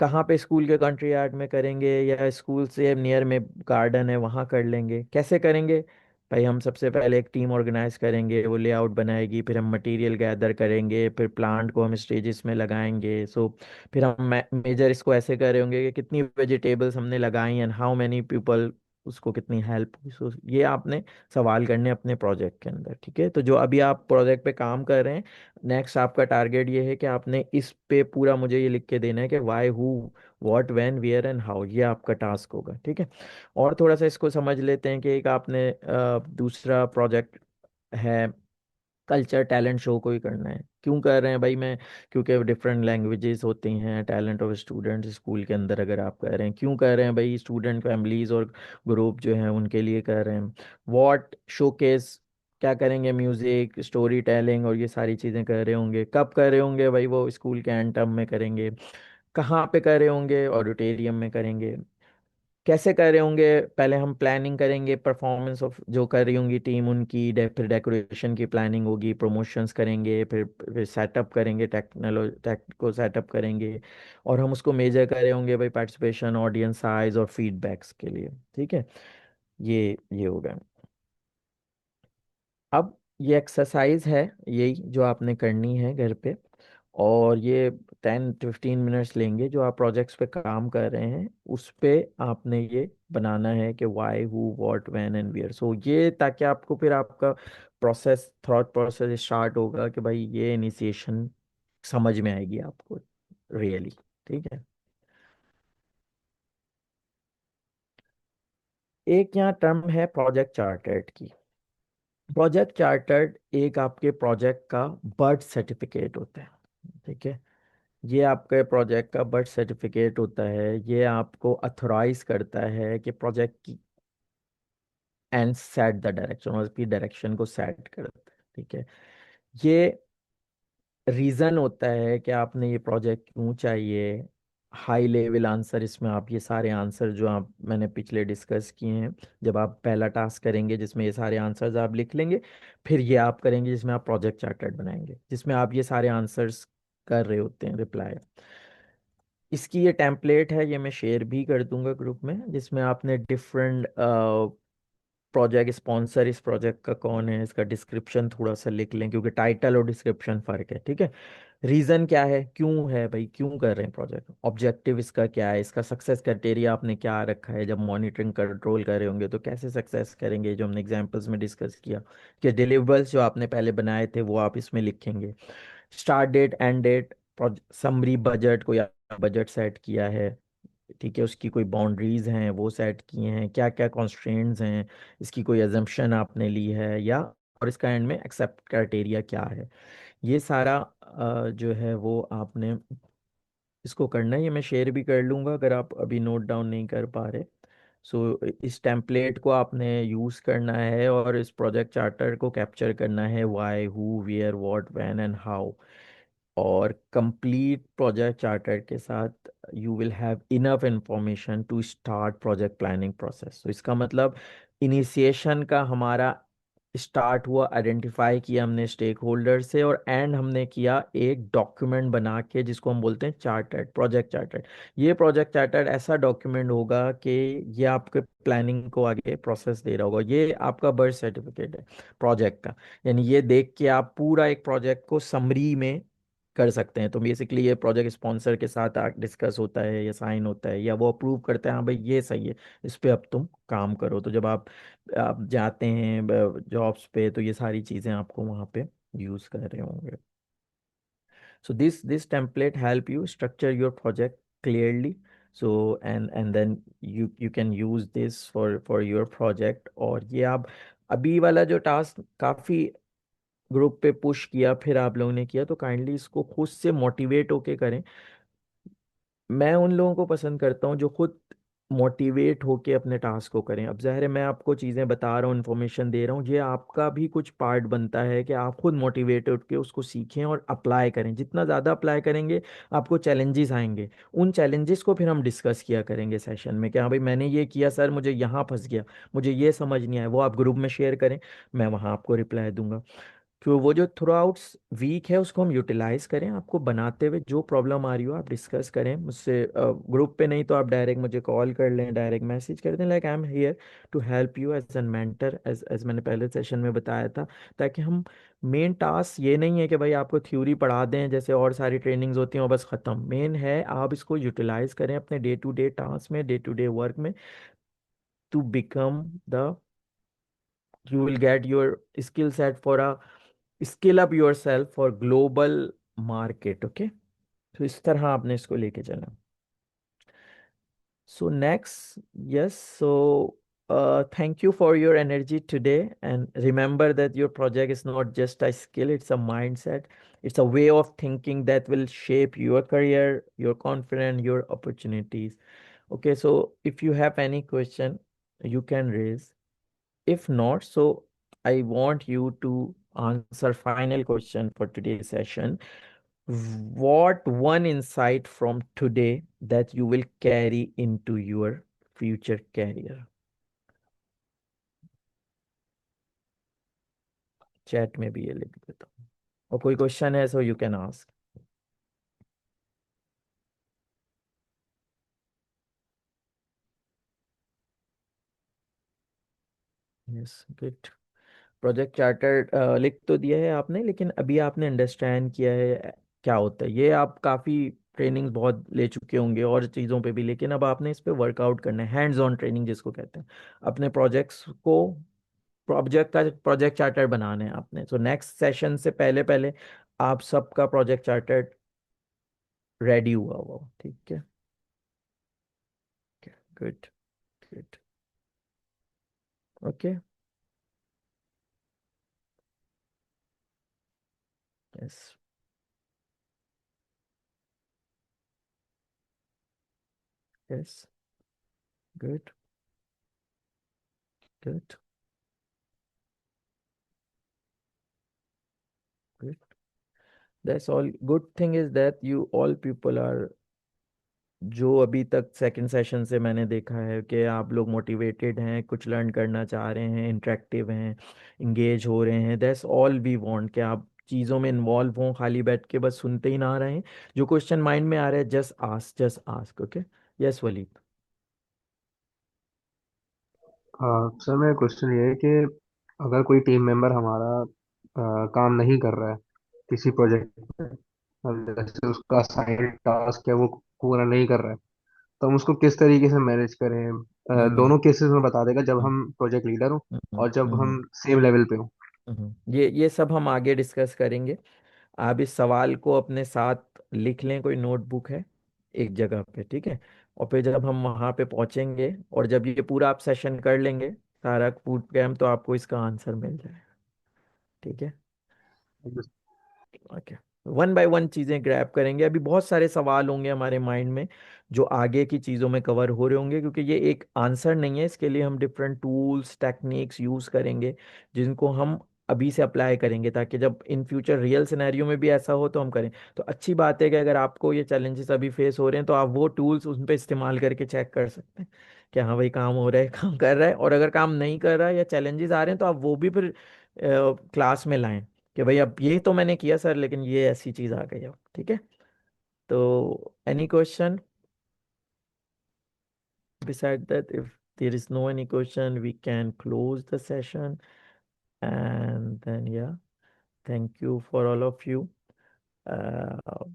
कहाँ पे, स्कूल के कंट्री यार्ड में करेंगे या स्कूल से नियर में गार्डन है वहाँ कर लेंगे। कैसे करेंगे भाई, हम सबसे पहले एक टीम ऑर्गेनाइज करेंगे, वो लेआउट बनाएगी, फिर हम मटेरियल गैदर करेंगे, फिर प्लांट को हम स्टेजेस में लगाएंगे। सो फिर हम मेजर इसको ऐसे कर रहे होंगे कि कितनी वेजिटेबल्स हमने लगाई एंड हाउ मैनी पीपल, उसको कितनी हेल्प हुई। सो ये आपने सवाल करने अपने प्रोजेक्ट के अंदर। ठीक है, तो जो अभी आप प्रोजेक्ट पे काम कर रहे हैं, नेक्स्ट आपका टारगेट ये है कि आपने इस पे पूरा मुझे ये लिख के देना है कि why, who, what, when, where and how, ये आपका टास्क होगा। ठीक है, और थोड़ा सा इसको समझ लेते हैं कि एक आपने दूसरा प्रोजेक्ट है, कल्चर टैलेंट शो को ही करना है। क्यों कर रहे हैं भाई मैं, क्योंकि डिफरेंट लैंग्वेजेस होती हैं, टैलेंट ऑफ स्टूडेंट्स स्कूल के अंदर अगर आप कर रहे हैं। क्यों कर रहे हैं भाई, स्टूडेंट फैमिलीज और ग्रुप जो हैं उनके लिए कर रहे हैं। व्हाट, शोकेस, क्या करेंगे, म्यूजिक, स्टोरी टेलिंग और ये सारी चीज़ें कर रहे होंगे। कब कर रहे होंगे भाई, वो स्कूल के एंड टर्म में करेंगे। कहाँ पे कर रहे होंगे, ऑडिटोरियम में करेंगे। कैसे कर रहे होंगे, पहले हम प्लानिंग करेंगे परफॉर्मेंस ऑफ जो कर रही होंगी टीम उनकी, फिर डेकोरेशन की प्लानिंग होगी, प्रमोशंस करेंगे, फिर सेटअप करेंगे, टेक को सेटअप करेंगे, और हम उसको मेजर कर रहे होंगे भाई, पार्टिसिपेशन, ऑडियंस साइज और फीडबैक्स के लिए। ठीक है, ये हो गया। अब ये एक्सरसाइज है, यही जो आपने करनी है घर पे, और ये 10 15 मिनट्स लेंगे। जो आप प्रोजेक्ट्स पे काम कर रहे हैं उस पे आपने ये बनाना है कि why, who, what, when and where. So ये, ताकि आपको फिर आपका थॉट प्रोसेस स्टार्ट होगा कि भाई ये इनिशिएशन समझ में आएगी आपको रियली। ठीक है, एक यहाँ टर्म है प्रोजेक्ट चार्टर्ड की। प्रोजेक्ट चार्टर्ड एक आपके प्रोजेक्ट का बर्थ सर्टिफिकेट होता है। ठीक है, ये आपके प्रोजेक्ट का बर्थ सर्टिफिकेट होता है। ये आपको अथोराइज करता है कि प्रोजेक्ट की एंड सेट द डायरेक्शन, और उसकी डायरेक्शन को सेट करता है। ठीक है, ये रीज़न होता है कि आपने ये प्रोजेक्ट क्यों चाहिए, हाई लेवल आंसर, इसमें आप ये सारे आंसर जो आप मैंने पिछले डिस्कस किए हैं, जब आप पहला टास्क करेंगे जिसमें ये सारे आंसर्स आप लिख लेंगे, फिर ये आप करेंगे जिसमें आप प्रोजेक्ट चार्टर्ड बनाएंगे, जिसमें आप ये सारे आंसर्स कर रहे होते हैं रिप्लाई। इसकी ये टेम्पलेट है, ये मैं शेयर भी कर दूंगा ग्रुप में, जिसमें आपने डिफरेंट प्रोजेक्ट स्पॉन्सर इस प्रोजेक्ट का कौन है, इसका डिस्क्रिप्शन थोड़ा सा लिख लें, क्योंकि टाइटल और डिस्क्रिप्शन फर्क है, ठीक है। रीजन क्या है, क्यों है भाई, क्यों कर रहे हैं प्रोजेक्ट, ऑब्जेक्टिव इसका क्या है, इसका सक्सेस क्राइटेरिया आपने क्या रखा है, जब मॉनिटरिंग कंट्रोल कर रहे होंगे तो कैसे सक्सेस करेंगे, जो हमने एग्जांपल्स में डिस्कस किया, कि डिलीवरेबल्स जो आपने पहले बनाए थे वो आप इसमें लिखेंगे, start date end date, summary budget को या बजट सेट किया है, ठीक है, उसकी कोई बाउंड्रीज हैं वो सेट किए हैं, क्या क्या कॉन्स्ट्रेंट्स हैं, इसकी कोई एजम्पशन आपने ली है या, और इसका एंड में एक्सेप्ट क्राइटेरिया क्या है, ये सारा जो है वो आपने इसको करना है। ये मैं शेयर भी कर लूँगा अगर आप अभी नोट डाउन नहीं कर पा रहे। सो इस टेम्पलेट को आपने यूज़ करना है और इस प्रोजेक्ट चार्टर को कैप्चर करना है, why, who, where, what, when and how, और कंप्लीट प्रोजेक्ट चार्टर के साथ you will have enough information to start project planning process. तो इसका मतलब इनिशिएशन का हमारा स्टार्ट हुआ, आइडेंटिफाई किया हमने स्टेक होल्डर से, और एंड हमने किया एक डॉक्यूमेंट बना के जिसको हम बोलते हैं चार्टर्ड, प्रोजेक्ट चार्टर्ड। ये प्रोजेक्ट चार्टर्ड ऐसा डॉक्यूमेंट होगा कि ये आपके प्लानिंग को आगे प्रोसेस दे रहा होगा, ये आपका बर्थ सर्टिफिकेट है प्रोजेक्ट का, यानी ये देख के आप पूरा एक प्रोजेक्ट को समरी में कर सकते हैं। तो बेसिकली ये प्रोजेक्ट स्पॉन्सर के साथ डिस्कस होता है या साइन होता है, या वो अप्रूव करते हैं, हाँ भाई ये सही है, इस पे अब तुम काम करो। तो जब आप जाते हैं जॉब्स पे, तो ये सारी चीज़ें आपको वहाँ पे यूज़ कर रहे होंगे। So this template help you structure your project clearly. So and then you can use this for your project। और ये आप अभी वाला जो टास्क काफ़ी ग्रुप पे पुश किया, फिर आप लोगों ने किया, तो काइंडली इसको खुद से मोटिवेट होके करें। मैं उन लोगों को पसंद करता हूँ जो खुद मोटिवेट होके अपने टास्क को करें। अब ज़ाहिर है मैं आपको चीज़ें बता रहा हूँ, इन्फॉर्मेशन दे रहा हूँ, ये आपका भी कुछ पार्ट बनता है कि आप खुद मोटिवेट होके उसको सीखें और अप्लाई करें। जितना ज़्यादा अप्लाई करेंगे आपको चैलेंजेस आएंगे, उन चैलेंजेस को फिर हम डिस्कस किया करेंगे सेशन में कि हाँ भाई मैंने ये किया सर, मुझे यहाँ फंस गया, मुझे ये समझ नहीं आया, वो आप ग्रुप में शेयर करें, मैं वहाँ आपको रिप्लाई दूंगा। तो वो जो थ्रू आउट वीक है उसको हम यूटिलाइज करें, आपको बनाते हुए जो प्रॉब्लम आ रही हो आप डिस्कस करें मुझसे, ग्रुप पे नहीं तो आप डायरेक्ट मुझे कॉल कर लें, डायरेक्ट मैसेज कर दें, like I am here to help you as an mentor, as मैंने पहले सेशन में बताया था। ताकि हम, मेन टास्क ये नहीं है कि भाई आपको थ्योरी पढ़ा दें जैसे और सारी ट्रेनिंग्स होती हैं और बस ख़त्म, मेन है आप इसको यूटिलाइज करें अपने डे टू डे टास्क में, डे टू डे वर्क में, to become the, you will get your skill set for a, skill up yourself for global market, okay। तो इस तरह आपने इसको लेके चलना। So next, yes, so thank you for your energy today, and remember that your project is not just a skill, it's a mindset, it's a way of thinking that will shape your career, your confidence, your opportunities, okay। So if you have any question you can raise, if not, so I want you to answer final question for today's session. What one insight from today that you will carry into your future career? Chat में भी ये लिख देता हूँ, और कोई question है so you can ask. Yes, good. Project charter लिख तो दिया है आपने, लेकिन अभी आपने अंडरस्टैंड किया है क्या होता है, ये आप काफ़ी ट्रेनिंग बहुत ले चुके होंगे और चीज़ों पे भी, लेकिन अब आपने इस पे वर्कआउट करना है, हैंड्स ऑन ट्रेनिंग जिसको कहते हैं। अपने प्रोजेक्ट्स को, प्रोजेक्ट चार्टर बनाना है आपने। सो नेक्स्ट सेशन से पहले पहले आप सबका प्रोजेक्ट चार्टर रेडी हुआ हुआ हो, ठीक है। Good, good, okay, yes, yes, good, good, good. That's all. Good thing is that you all people are जो अभी तक सेकंड सेशन से मैंने देखा है कि आप लोग मोटिवेटेड हैं, कुछ लर्न करना चाह रहे हैं, इंटरेक्टिव हैं, इंगेज हो रहे हैं, दैट्स ऑल वी वांट कि आप चीज़ों में इन्वॉल्व हों, खाली बैठ के बस सुनते ही ना रहें। जो क्वेश्चन माइंड में आ रहा है just ask, okay. Yes Waleed. हाँ सर, मेरा क्वेश्चन ये है कि अगर कोई टीम मेंबर हमारा काम नहीं कर रहा है किसी प्रोजेक्ट पे, अब जैसे उसका असाइंड टास्क है वो पूरा नहीं कर रहा है, तो हम उसको किस तरीके से मैनेज करें? हम्म दोनों केसेस में बता देगा, जब हम्म हम प्रोजेक्ट लीडर हो हम्म और जब हम्म हम सेम लेवल पे हो। ये सब हम आगे डिस्कस करेंगे। आप इस सवाल को अपने साथ लिख लें, कोई नोटबुक है एक जगह पे, ठीक है। और फिर जब हम वहाँ पे पहुँचेंगे और जब ये पूरा आप सेशन कर लेंगे सारा फूड कैम्प, तो आपको इसका आंसर मिल जाएगा, ठीक है। ओके, वन बाय वन चीजें ग्रैब करेंगे। अभी बहुत सारे सवाल होंगे हमारे माइंड में जो आगे की चीजों में कवर हो रहे होंगे, क्योंकि ये एक आंसर नहीं है। इसके लिए हम डिफरेंट टूल्स टेक्निक्स यूज करेंगे जिनको हम अभी से अप्लाई करेंगे, ताकि जब इन फ्यूचर रियल सिनेरियो में भी ऐसा हो तो हम करें। तो अच्छी बात है कि अगर आपको ये चैलेंजेस अभी फेस हो रहे हैं तो आप वो टूल्स उन पर इस्तेमाल करके चेक कर सकते हैं कि हाँ भाई काम हो रहा है, काम कर रहा है। और अगर काम नहीं कर रहा है या चैलेंजेस आ रहे हैं तो आप वो भी फिर क्लास में लाएं कि भाई अब ये तो मैंने किया सर, लेकिन ये ऐसी चीज आ गई अब, ठीक है। तो any question beside that? If there is no any question, we can close the session. And then yeah, thank you for all of you.